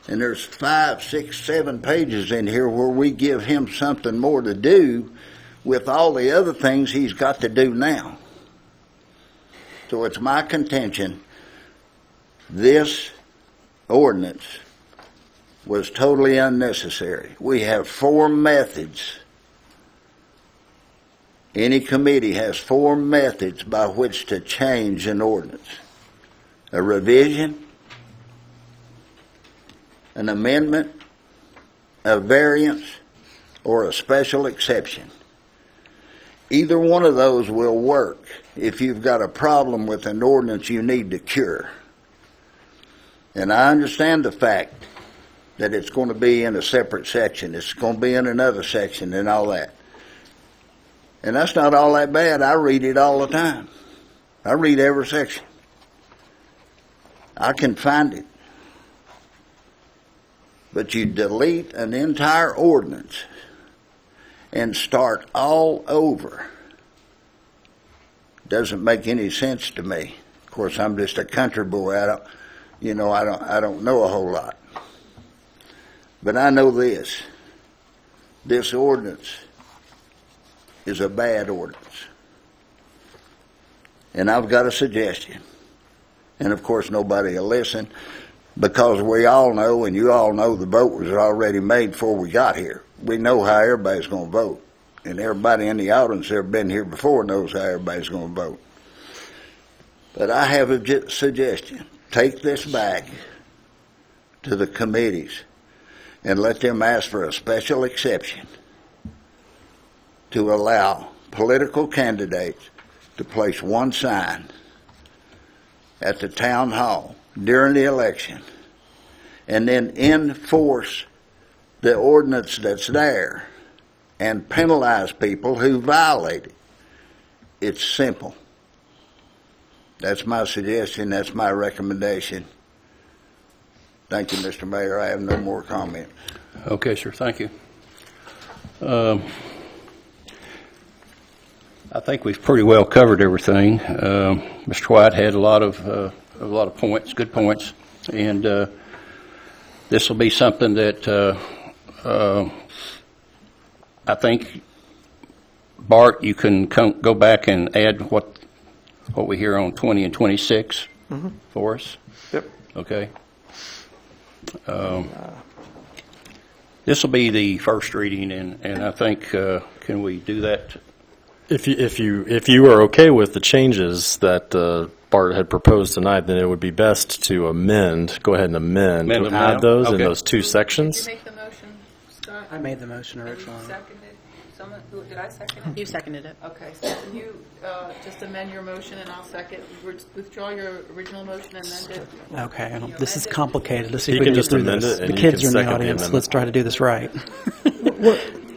Speaker 3: And there's 5, 6, 7 pages in here where we give him something more to do with all the other things he's got to do now. So it's my contention, this ordinance was totally unnecessary. We have 4 methods. Any committee has 4 methods by which to change an ordinance. A revision, an amendment, a variance, or a special exception. Either one of those will work if you've got a problem with an ordinance you need to cure. And I understand the fact that it's going to be in a separate section. It's going to be in another section and all that. And that's not all that bad. I read it all the time. I read every section. I can find it. But you delete an entire ordinance and start all over. Doesn't make any sense to me. Of course, I'm just a country boy. I don't know a whole lot. But I know this. This ordinance is a bad ordinance. And I've got a suggestion. And of course nobody will listen because we all know, and you all know, the vote was already made before we got here. We know how everybody's going to vote. And everybody in the audience that have been here before knows how everybody's going to vote. But I have a suggestion. Take this back to the committees and let them ask for a special exception to allow political candidates to place one sign at the town hall during the election and then enforce the ordinance that's there and penalize people who violate it. It's simple. That's my suggestion. That's my recommendation. Thank you, Mr. Mayor. I have no more comment.
Speaker 1: Okay, sir. Thank you. I think we've pretty well covered everything. Mr. White had a lot of points, good points, and this will be something that I think, Bart, you can go back and add what we hear on 20 and 26 for us.
Speaker 2: Yep.
Speaker 1: Okay. This will be the first reading, and I think can we do that?
Speaker 9: If you are okay with the changes that Bart had proposed tonight, then it would be best to go ahead and amend to add those in those 2 sections.
Speaker 6: Did you make the motion, Scott?
Speaker 4: I made the motion originally.
Speaker 6: And you seconded? Did I second it?
Speaker 5: You seconded it.
Speaker 6: Okay, so can you just amend your motion and I'll second, withdraw your original motion and amend it?
Speaker 4: Okay, this is complicated. Let's see if
Speaker 9: You
Speaker 4: we
Speaker 9: can
Speaker 4: can
Speaker 9: just
Speaker 4: get through
Speaker 9: amend
Speaker 4: this.
Speaker 9: it and
Speaker 4: The
Speaker 9: you
Speaker 4: kids
Speaker 9: can
Speaker 4: are in the
Speaker 9: second the
Speaker 4: audience.
Speaker 9: amendment.
Speaker 4: Let's try to do this right.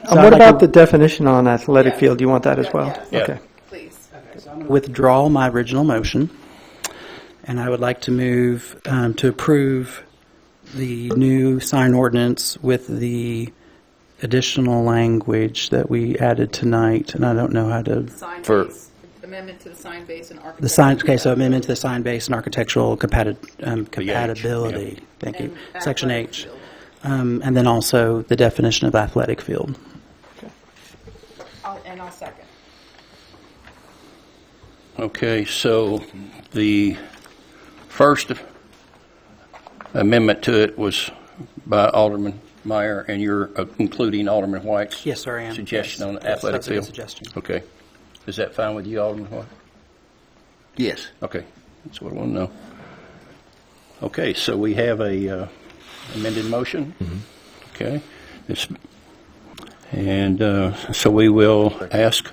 Speaker 2: What about the definition on athletic field? Do you want that as well?
Speaker 6: Yeah.
Speaker 2: Okay.
Speaker 6: Please.
Speaker 4: Withdraw my original motion, and I would like to move to approve the new sign ordinance with the additional language that we added tonight, and I don't know how to...
Speaker 6: Sign
Speaker 9: For-
Speaker 6: base, amendment to the sign base and architectural.
Speaker 4: The sign, okay, so amendment to the sign base and architectural compatibility. Thank you.
Speaker 6: And
Speaker 4: Section
Speaker 6: athletic
Speaker 4: H.
Speaker 6: field.
Speaker 4: And then also the definition of athletic field.
Speaker 6: I'll second.
Speaker 1: Okay, so the first amendment to it was by Alderman Meyer, and you're including Alderman White's
Speaker 4: Yes, sir, I am.
Speaker 1: suggestion
Speaker 4: Yes.
Speaker 1: on the
Speaker 4: Yes,
Speaker 1: athletic
Speaker 4: that's a good
Speaker 1: field?
Speaker 4: suggestion.
Speaker 1: Okay. Is that fine with you, Alderman White?
Speaker 3: Yes.
Speaker 1: Okay, that's what I want to know. Okay, so we have a amended motion. Okay. So we will ask,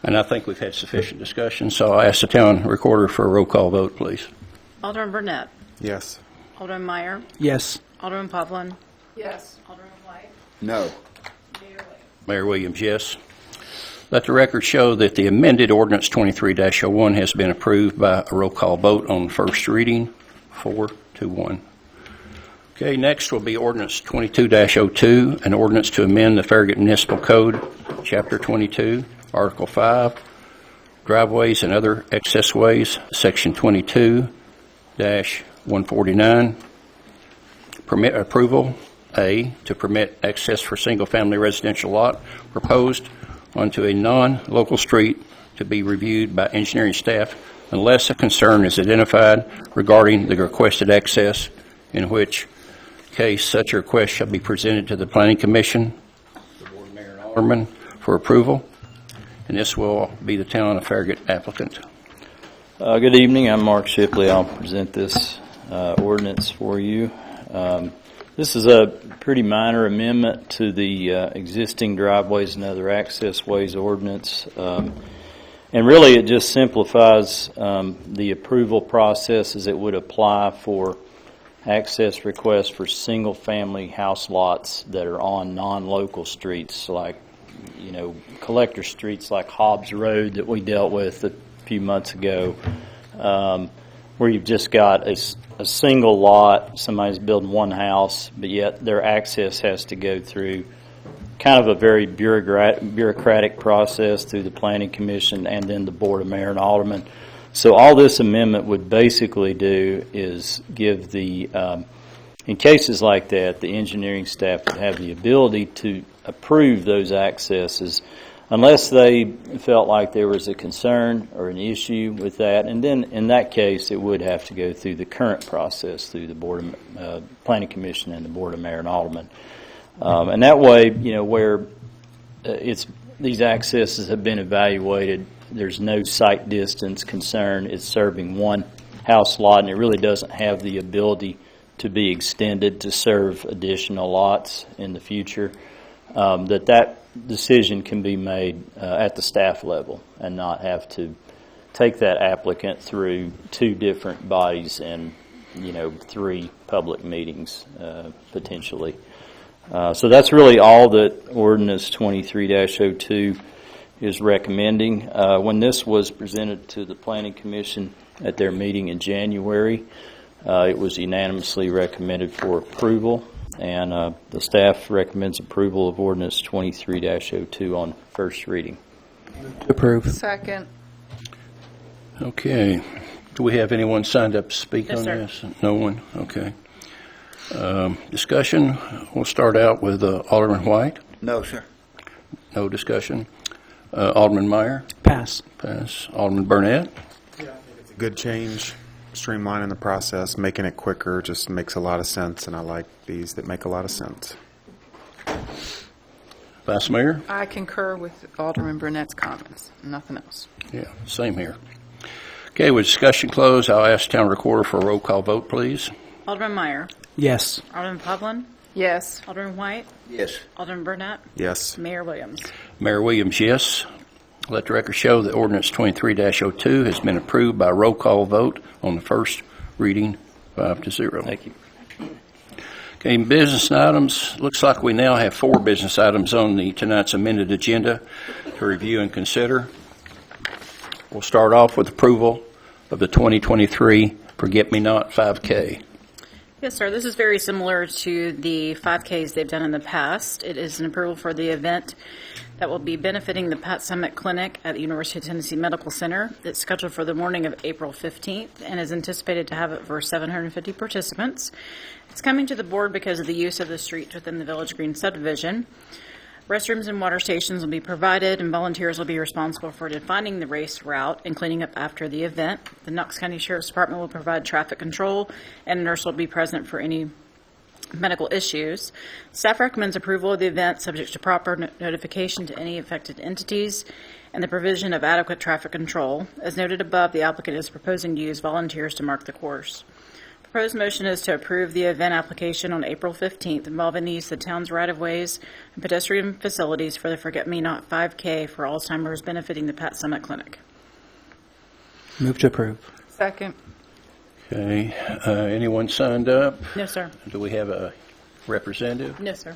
Speaker 1: and I think we've had sufficient discussion, so I'll ask the town recorder for a roll call vote, please.
Speaker 5: Alderman Burnett.
Speaker 8: Yes.
Speaker 5: Alderman Meyer.
Speaker 4: Yes.
Speaker 5: Alderman Povlin.
Speaker 6: Yes.
Speaker 5: Alderman White.
Speaker 3: No.
Speaker 1: Mayor Williams, yes. Let the record show that the amended ordinance 23-01 has been approved by a roll call vote on first reading, 4-1. Okay, next will be ordinance 22-02, an ordinance to amend the Farragut Municipal Code, Chapter 22, Article 5, driveways and other excess ways, Section 22-149, Permit approval, A, to permit access for single-family residential lot proposed onto a non-local street to be reviewed by engineering staff unless a concern is identified regarding the requested access, in which case such a request shall be presented to the Planning Commission, the Board of Mayor and Alderman for approval, and this will be the town of Farragut applicant.
Speaker 10: Good evening. I'm Mark Shipley. I'll present this ordinance for you. This is a pretty minor amendment to the existing driveways and other access ways ordinance. And really it just simplifies the approval process as it would apply for access requests for single-family house lots that are on non-local streets, like, collector streets like Hobbs Road that we dealt with a few months ago, where you've just got a single lot, somebody's building one house, but yet their access has to go through kind of a very bureaucratic process through the Planning Commission and then the Board of Mayor and Alderman. So all this amendment would basically do is give the, in cases like that, the engineering staff would have the ability to approve those accesses unless they felt like there was a concern or an issue with that. And then in that case, it would have to go through the current process through the Board of Planning Commission and the Board of Mayor and Alderman. And that way, where these accesses have been evaluated, there's no sight distance concern. It's serving one house lot, and it really doesn't have the ability to be extended to serve additional lots in the future. That decision can be made at the staff level and not have to take that applicant through two different bodies and 3 public meetings potentially. So that's really all that Ordinance 23-02 is recommending. When this was presented to the Planning Commission at their meeting in January, it was unanimously recommended for approval, and the staff recommends approval of Ordinance 23-02 on first reading.
Speaker 4: Approve.
Speaker 6: Second.
Speaker 1: Okay. Do we have anyone signed up to speak
Speaker 5: No,
Speaker 1: on
Speaker 5: sir.
Speaker 1: this? No one? Okay. Discussion. We'll start out with Alderman White.
Speaker 3: No, sir.
Speaker 1: No discussion. Alderman Meyer.
Speaker 4: Pass.
Speaker 1: Pass. Alderman Burnett.
Speaker 8: It's a good change, streamlining the process, making it quicker, just makes a lot of sense, and I like these that make a lot of sense.
Speaker 1: Vice Mayor.
Speaker 6: I concur with Alderman Burnett's comments. Nothing else.
Speaker 1: Yeah, same here. Okay, with discussion closed, I'll ask Town Recorder for a roll call vote, please.
Speaker 5: Alderman Meyer.
Speaker 4: Yes.
Speaker 5: Alderman Povlin.
Speaker 6: Yes.
Speaker 5: Alderman White.
Speaker 3: Yes.
Speaker 5: Alderman Burnett.
Speaker 8: Yes.
Speaker 5: Mayor Williams.
Speaker 1: Mayor Williams, yes. Let the record show that Ordinance 23-02 has been approved by roll call vote on the first reading, 5-0.
Speaker 10: Thank you.
Speaker 1: Okay, business items. Looks like we now have 4 business items on tonight's amended agenda to review and consider. We'll start off with approval of the 2023 Forget-Me-Not 5K.
Speaker 5: Yes, sir. This is very similar to the 5Ks they've done in the past. It is an approval for the event that will be benefiting the Pat Summitt Clinic at the University of Tennessee Medical Center. It's scheduled for the morning of April 15th and is anticipated to have it for 750 participants. It's coming to the board because of the use of the streets within the Village Green subdivision. Restrooms and water stations will be provided, and volunteers will be responsible for defining the race route and cleaning up after the event. The Knox County Sheriff's Department will provide traffic control, and a nurse will be present for any medical issues. Staff recommends approval of the event subject to proper notification to any affected entities and the provision of adequate traffic control. As noted above, the applicant is proposing to use volunteers to mark the course. Proposed motion is to approve the event application on April 15th involving the use of the town's right-of-ways and pedestrian facilities for the Forget-Me-Not 5K for Alzheimer's benefiting the Pat Summitt Clinic.
Speaker 4: Move to approve.
Speaker 6: Second.
Speaker 1: Okay, anyone signed up?
Speaker 5: No, sir.
Speaker 1: Do we have a representative?
Speaker 5: No, sir.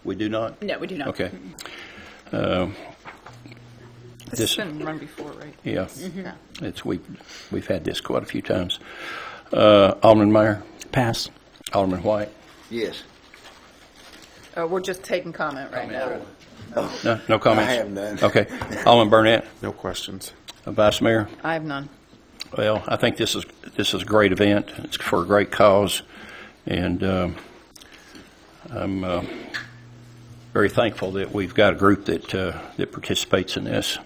Speaker 1: We do not?
Speaker 5: No, we do not.
Speaker 1: Okay.
Speaker 6: This has been run before, right?
Speaker 1: Yeah.
Speaker 6: Yeah.
Speaker 1: We've had this quite a few times. Alderman Meyer.
Speaker 4: Pass.
Speaker 1: Alderman White.
Speaker 3: Yes.
Speaker 6: We're just taking comment right now.
Speaker 1: No comments?
Speaker 3: I have none.
Speaker 1: Okay. Alderman Burnett.
Speaker 8: No questions.
Speaker 1: Vice Mayor.
Speaker 6: I have none.
Speaker 1: Well, I think this is a great event. It's for a great cause, And I'm very thankful that we've got a group that participates in this.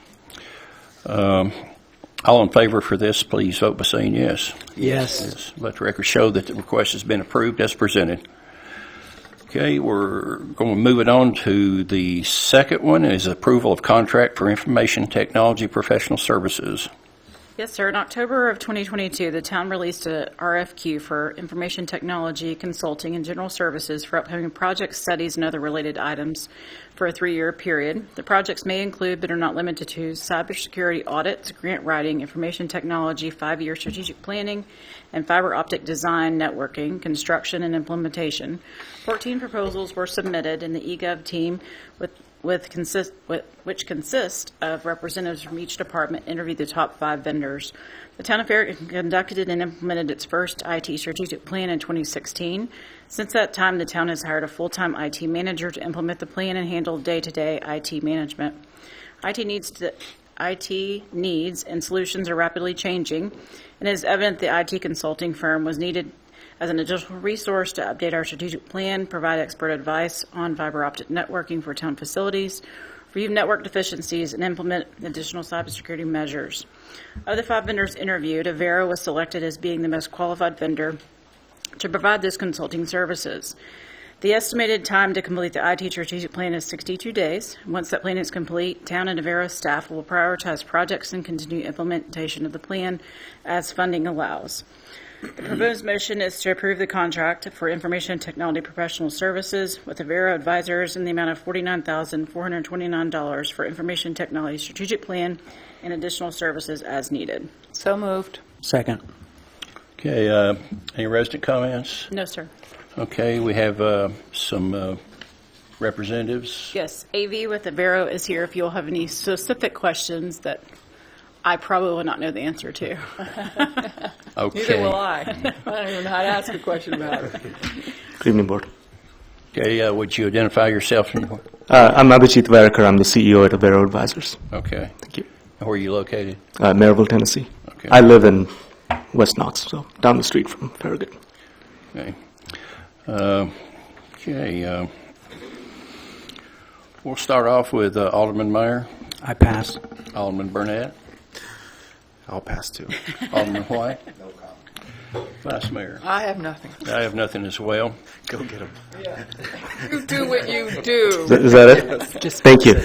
Speaker 1: All in favor for this, please vote by saying yes.
Speaker 4: Yes.
Speaker 1: Let the record show that the request has been approved as presented. Okay, we're going to move it on to the second one, is approval of contract for information technology professional services.
Speaker 5: Yes, sir. In October of 2022, the town released a RFQ for information technology, consulting, and general services for upcoming projects, studies, and other related items for a 3-year period. The projects may include, but are not limited to, cybersecurity audits, grant writing, information technology, 5-year strategic planning, and fiber optic design, networking, construction, and implementation. 14 proposals were submitted, and the eGov team which consist of representatives from each department, interviewed the top 5 vendors. The town of Farragut conducted and implemented its first IT strategic plan in 2016. Since that time, the town has hired a full-time IT manager to implement the plan and handle day-to-day IT management. IT needs and solutions are rapidly changing, and it is evident the IT consulting firm was needed as an additional resource to update our strategic plan, provide expert advice on fiber optic networking for town facilities, review network deficiencies, and implement additional cybersecurity measures. Of the 5 vendors interviewed, Avera was selected as being the most qualified vendor to provide this consulting services. The estimated time to complete the IT strategic plan is 62 days. Once that plan is complete, town and Avera staff will prioritize projects and continue implementation of the plan as funding allows. The proposed motion is to approve the contract for information technology professional services with Avera Advisors in the amount of $49,429 for information technology strategic plan and additional services as needed.
Speaker 6: So moved.
Speaker 4: Second.
Speaker 1: Okay, any resident comments?
Speaker 5: No, sir.
Speaker 1: Okay, we have some representatives.
Speaker 5: Yes, AV with Avera is here if you'll have any specific questions that I probably will not know the answer to.
Speaker 1: Okay.
Speaker 6: Neither will I. I don't even know how to ask a question about it.
Speaker 11: Good evening, Board.
Speaker 1: Okay, would you identify yourself?
Speaker 11: I'm Abhijit Varakar. I'm the CEO at Avera Advisors.
Speaker 1: Okay.
Speaker 11: Thank you.
Speaker 1: Where are you located?
Speaker 11: Maryville, Tennessee.
Speaker 1: Okay.
Speaker 11: I live in West Knox, so down the street from Farragut.
Speaker 1: Okay. We'll start off with Alderman Meyer.
Speaker 4: I pass.
Speaker 1: Alderman Burnett.
Speaker 8: I'll pass too.
Speaker 1: Alderman White. No comment. Vice Mayor.
Speaker 6: I have nothing.
Speaker 1: I have nothing as well.
Speaker 8: Go get them.
Speaker 6: You do what you do.
Speaker 11: Is that it? Thank you.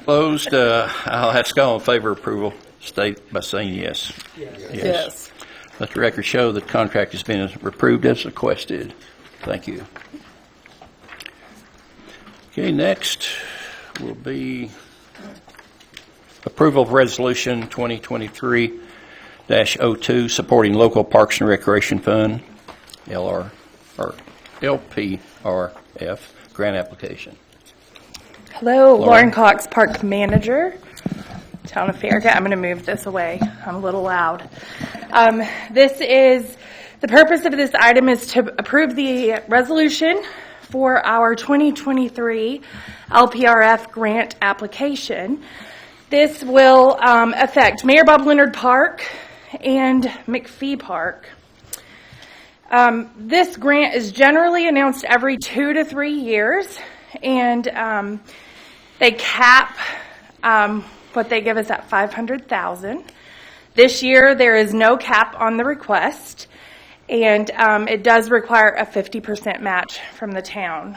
Speaker 1: Closed. I'll ask all in favor of approval. State by saying yes.
Speaker 6: Yes.
Speaker 1: Let the record show that the contract has been approved as requested. Thank you. Okay, next will be approval of Resolution 2023-02 supporting local Parks and Recreation Fund, LPRF, grant application.
Speaker 12: Hello, Lauren Cox, Park Manager, Town of Farragut. I'm going to move this away. I'm a little loud. The purpose of this item is to approve the resolution for our 2023 LPRF grant application. This will affect Mayor Bob Leonard Park and McPhee Park. This grant is generally announced every 2 to 3 years, and they cap what they give us at $500,000. This year, there is no cap on the request, and it does require a 50% match from the town.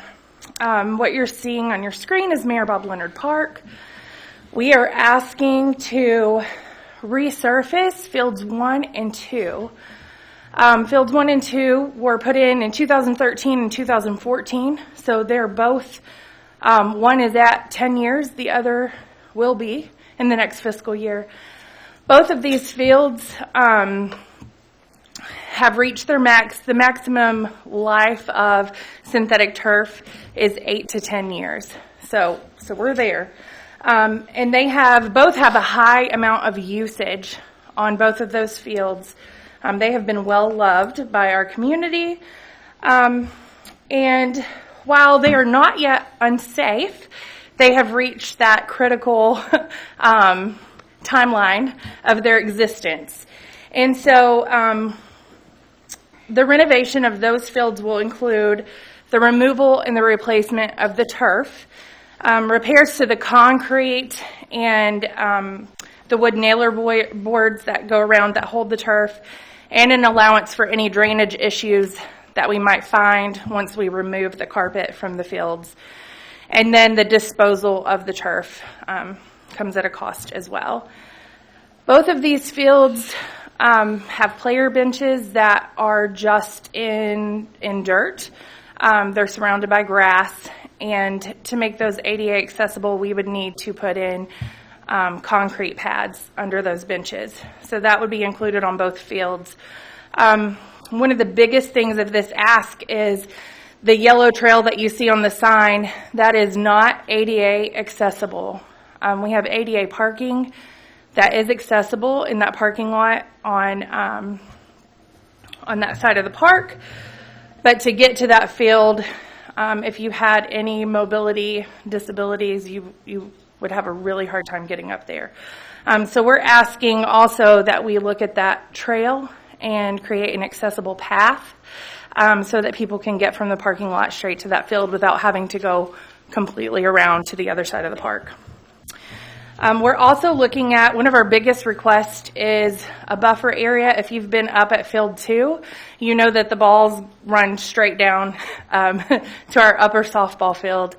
Speaker 12: What you're seeing on your screen is Mayor Bob Leonard Park. We are asking to resurface Fields 1 and 2. Fields 1 and 2 were put in 2013 and 2014, so they're both, one is at 10 years, the other will be in the next fiscal year. Both of these fields have reached their max. The maximum life of synthetic turf is 8 to 10 years, so we're there. And they both have a high amount of usage on both of those fields. They have been well loved by our community. And while they are not yet unsafe, they have reached that critical timeline of their existence. And so the renovation of those fields will include the removal and the replacement of the turf, repairs to the concrete and the wood nailer boards that go around that hold the turf, and an allowance for any drainage issues that we might find once we remove the carpet from the fields. And then the disposal of the turf comes at a cost as well. Both of these fields have player benches that are just in dirt. They're surrounded by grass, and to make those ADA accessible, we would need to put in concrete pads under those benches. So that would be included on both fields. One of the biggest things of this ask is the yellow trail that you see on the sign. That is not ADA accessible. We have ADA parking that is accessible in that parking lot on that side of the park. But to get to that field, if you had any mobility disabilities, you would have a really hard time getting up there. So we're asking also that we look at that trail and create an accessible path so that people can get from the parking lot straight to that field without having to go completely around to the other side of the park. We're also looking at, one of our biggest requests is a buffer area. If you've been up at Field 2, you know that the balls run straight down to our upper softball field.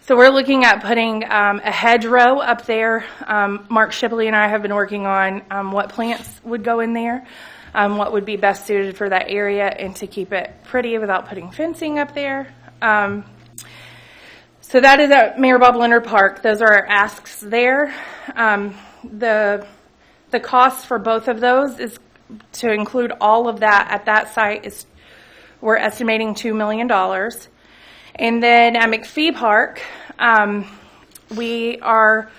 Speaker 12: So we're looking at putting a hedgerow up there. Mark Shipley and I have been working on what plants would go in there, what would be best suited for that area, and to keep it pretty without putting fencing up there. So that is at Mayor Bob Leonard Park. Those are our asks there. The cost for both of those is to include all of that at that site is we're estimating $2 million. And then at McPhee Park, we are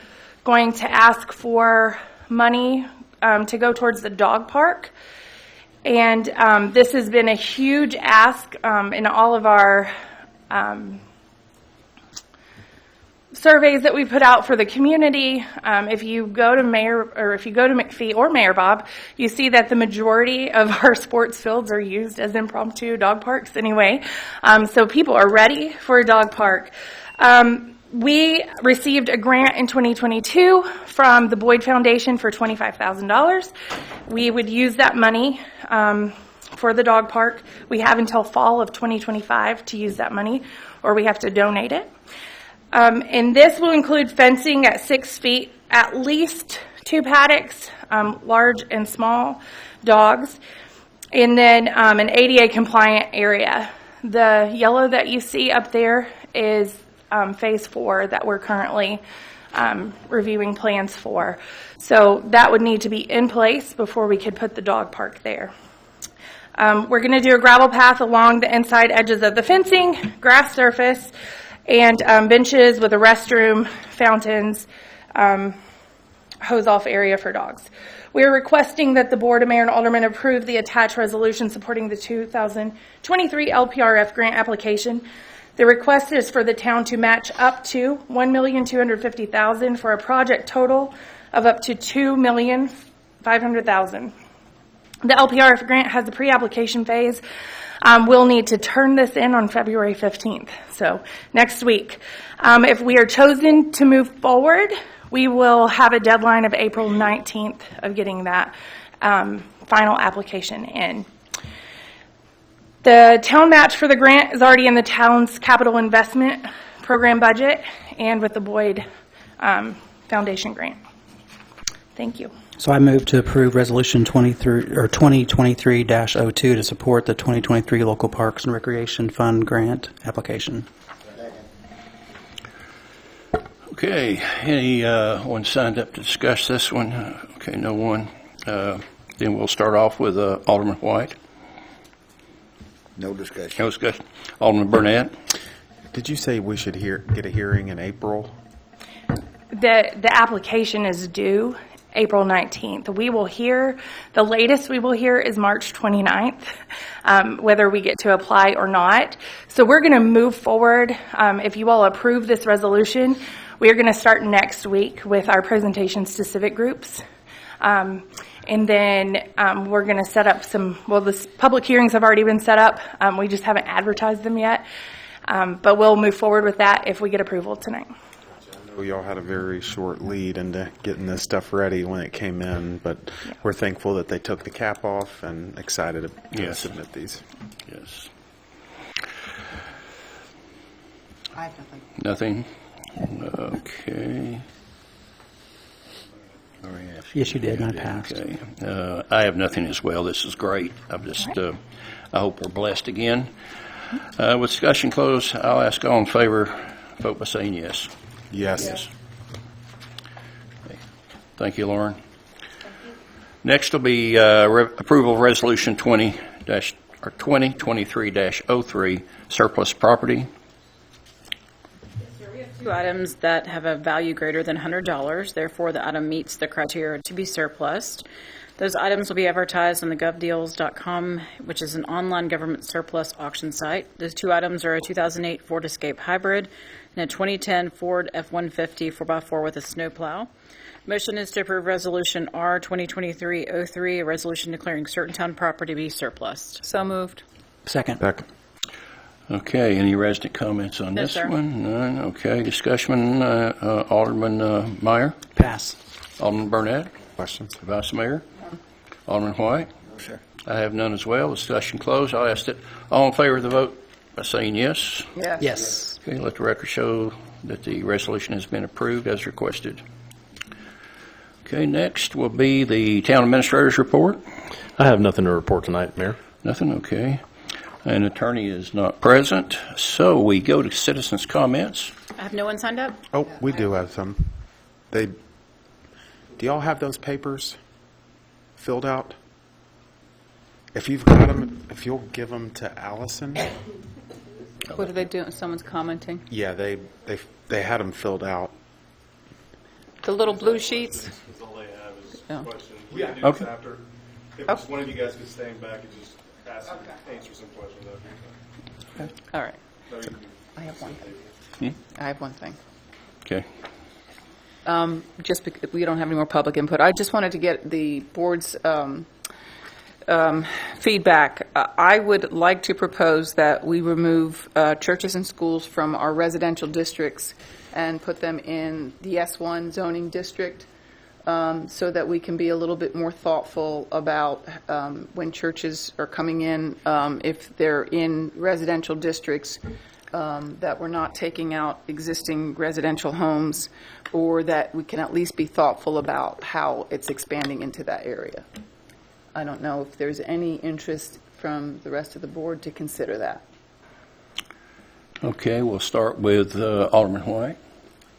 Speaker 12: going to ask for money to go towards the dog park. And this has been a huge ask in all of our surveys that we put out for the community. If you go to McPhee or Mayor Bob, you see that the majority of our sports fields are used as impromptu dog parks anyway. So people are ready for a dog park. We received a grant in 2022 from the Boyd Foundation for $25,000. We would use that money for the dog park. We have until fall of 2025 to use that money, or we have to donate it. And this will include fencing at 6 feet, at least 2 paddocks, large and small dogs, and then an ADA compliant area. The yellow that you see up there is phase 4 that we're currently reviewing plans for. So that would need to be in place before we could put the dog park there. We're going to do a gravel path along the inside edges of the fencing, grass surface, and benches with a restroom, fountains, hose-off area for dogs. We are requesting that the Board of Mayor and Aldermen approve the attached resolution supporting the 2023 LPRF grant application. The request is for the town to match up to $1,250,000 for a project total of up to $2,500,000. The LPRF grant has a pre-application phase. We'll need to turn this in on February 15th, so next week. If we are chosen to move forward, we will have a deadline of April 19th of getting that final application in. The town match for the grant is already in the town's capital investment program budget and with the Boyd Foundation grant. Thank you.
Speaker 4: So I move to approve Resolution 2023-02 to support the 2023 Local Parks and Recreation Fund grant application.
Speaker 1: Okay, anyone signed up to discuss this one? Okay, no one. Then we'll start off with Alderman White.
Speaker 3: No discussion.
Speaker 1: No discussion. Alderman Burnett.
Speaker 8: Did you say we should get a hearing in April?
Speaker 12: The application is due April 19th. We will hear, the latest we will hear is March 29th, whether we get to apply or not. So we're going to move forward. If you all approve this resolution, we are going to start next week with our presentations to civic groups. And then we're going to set up the public hearings have already been set up. We just haven't advertised them yet. But we'll move forward with that if we get approval tonight.
Speaker 8: We all had a very short lead into getting this stuff ready when it came in, but we're thankful that they took the cap off and excited to submit these.
Speaker 1: Yes.
Speaker 6: I have nothing.
Speaker 1: Nothing? Okay.
Speaker 4: Yes, you did, and I passed.
Speaker 1: Okay. I have nothing as well. This is great. I hope we're blessed again. With discussion closed, I'll ask all in favor, vote by saying yes.
Speaker 8: Yes.
Speaker 1: Okay. Thank you, Lauren. Next will be approval of Resolution 2023-03, surplus property.
Speaker 5: We have 2 items that have a value greater than $100. Therefore, the item meets the criteria to be surplused. Those items will be advertised on the govdeals.com, which is an online government surplus auction site. Those 2 items are a 2008 Ford Escape Hybrid and a 2010 Ford F-150 4x4 with a snowplow. Motion is to approve Resolution R 2023-03, a resolution declaring certain town property to be surplused.
Speaker 6: So moved.
Speaker 4: Second.
Speaker 1: Okay, any resident comments on
Speaker 5: No,
Speaker 1: this
Speaker 5: sir.
Speaker 1: one? None. Okay, discussion, Alderman Meyer,
Speaker 4: Pass.
Speaker 1: Alderman Burnett,
Speaker 8: Questions?
Speaker 1: Vice Mayor, Alderman White.
Speaker 3: Sure.
Speaker 1: I have none as well. Discussion closed. I'll ask that all in favor of the vote by saying yes.
Speaker 6: Yes.
Speaker 4: Yes.
Speaker 1: Okay, let the record show that the resolution has been approved as requested. Okay, next will be the town administrator's report.
Speaker 9: I have nothing to report tonight, Mayor.
Speaker 1: Nothing, okay. An attorney is not present, so we go to citizens' comments.
Speaker 5: I have no one signed up?
Speaker 8: Oh, we do have some. Do y'all have those papers filled out? If you've got them, if you'll give them to Allison.
Speaker 6: What are they doing? Someone's commenting.
Speaker 8: Yeah, they had them filled out.
Speaker 6: The little blue sheets?
Speaker 13: That's all they have is
Speaker 6: Oh.
Speaker 13: questions. We can do
Speaker 1: Okay.
Speaker 13: this after. If just one of you guys could stand back and just answer some questions, that'd be fine.
Speaker 6: All right.
Speaker 13: No, you can-
Speaker 6: I have one thing. I have one thing.
Speaker 1: Okay.
Speaker 6: Just because we don't have any more public input, I just wanted to get the board's feedback. I would like to propose that we remove churches and schools from our residential districts and put them in the S1 zoning district so that we can be a little bit more thoughtful about when churches are coming in, if they're in residential districts, that we're not taking out existing residential homes, or that we can at least be thoughtful about how it's expanding into that area. I don't know if there's any interest from the rest of the board to consider that.
Speaker 1: Okay, we'll start with Alderman White.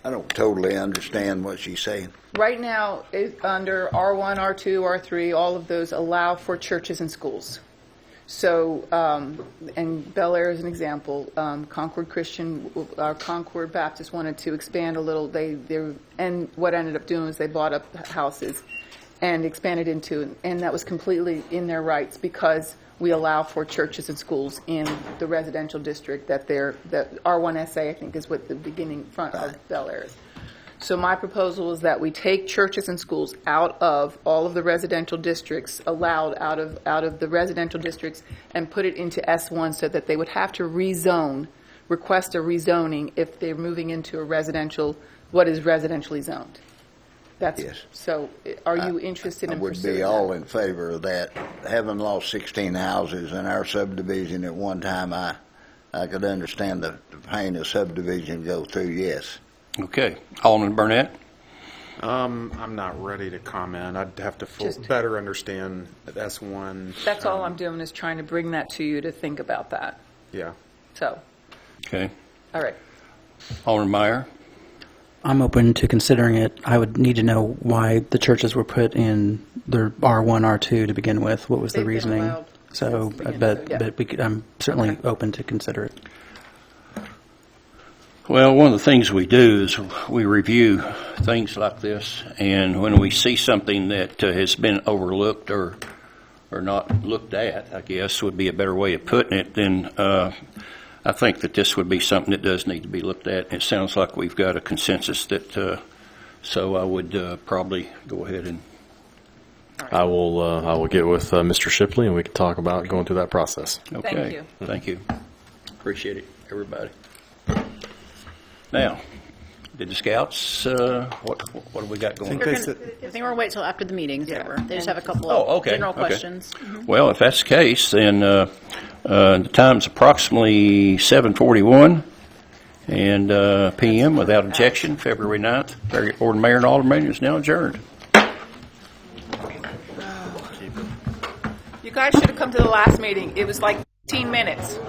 Speaker 3: I don't totally understand what she's saying.
Speaker 6: Right now, under R1, R2, R3, all of those allow for churches and schools. So, and Bel Air is an example. Concord Christian, Concord Baptist wanted to expand a little. And what ended up doing was they bought up houses and expanded into, and that was completely in their rights because we allow for churches and schools in the residential district that R1SA, I think, is what the beginning front of Bel Air is. So my proposal is that we take churches and schools out of all of the residential districts, allowed out of the residential districts, and put it into S1 so that they would have to request a rezoning if they're moving into a residential, what is residentially zoned.
Speaker 3: Yes.
Speaker 6: So are you interested in pursuing that?
Speaker 3: I would be all in favor of that. Having lost 16 houses in our subdivision at one time, I could understand the pain of subdivision go through, yes.
Speaker 1: Okay. Alderman Burnett?
Speaker 8: I'm not ready to comment. I'd have to better understand S1.
Speaker 6: That's all I'm doing is trying to bring that to you to think about that.
Speaker 8: Yeah.
Speaker 6: So,
Speaker 1: Okay.
Speaker 6: all right.
Speaker 1: Alderman Meyer?
Speaker 4: I'm open to considering it. I would need to know why the churches were put in the R1, R2 to begin with. What was the
Speaker 6: They've been
Speaker 4: reasoning?
Speaker 6: allowed
Speaker 4: So,
Speaker 6: since the beginning, yeah.
Speaker 4: but I'm certainly open to consider it.
Speaker 1: Well, one of the things we do is we review things like this, and when we see something that has been overlooked or not looked at, I guess would be a better way of putting it, then I think that this would be something that does need to be looked at. It sounds like we've got a consensus that, so I would probably go ahead and
Speaker 9: I will get with Mr. Shipley, and we can talk about going through that process.
Speaker 1: Okay.
Speaker 6: Thank you.
Speaker 1: Thank you. Appreciate it, everybody. Now, did the scouts, what have we got going on?
Speaker 5: I think we're going to wait till after the meeting's over. They just have a couple
Speaker 1: Oh,
Speaker 5: of
Speaker 1: okay,
Speaker 5: general
Speaker 1: okay.
Speaker 5: questions.
Speaker 1: Well, if that's the case, then the time's approximately 7:41 and p.m. without objection, February 9th. Farragut Board of Mayor and Alderman is now adjourned.
Speaker 6: You guys should have come to the last meeting. It was like 15 minutes.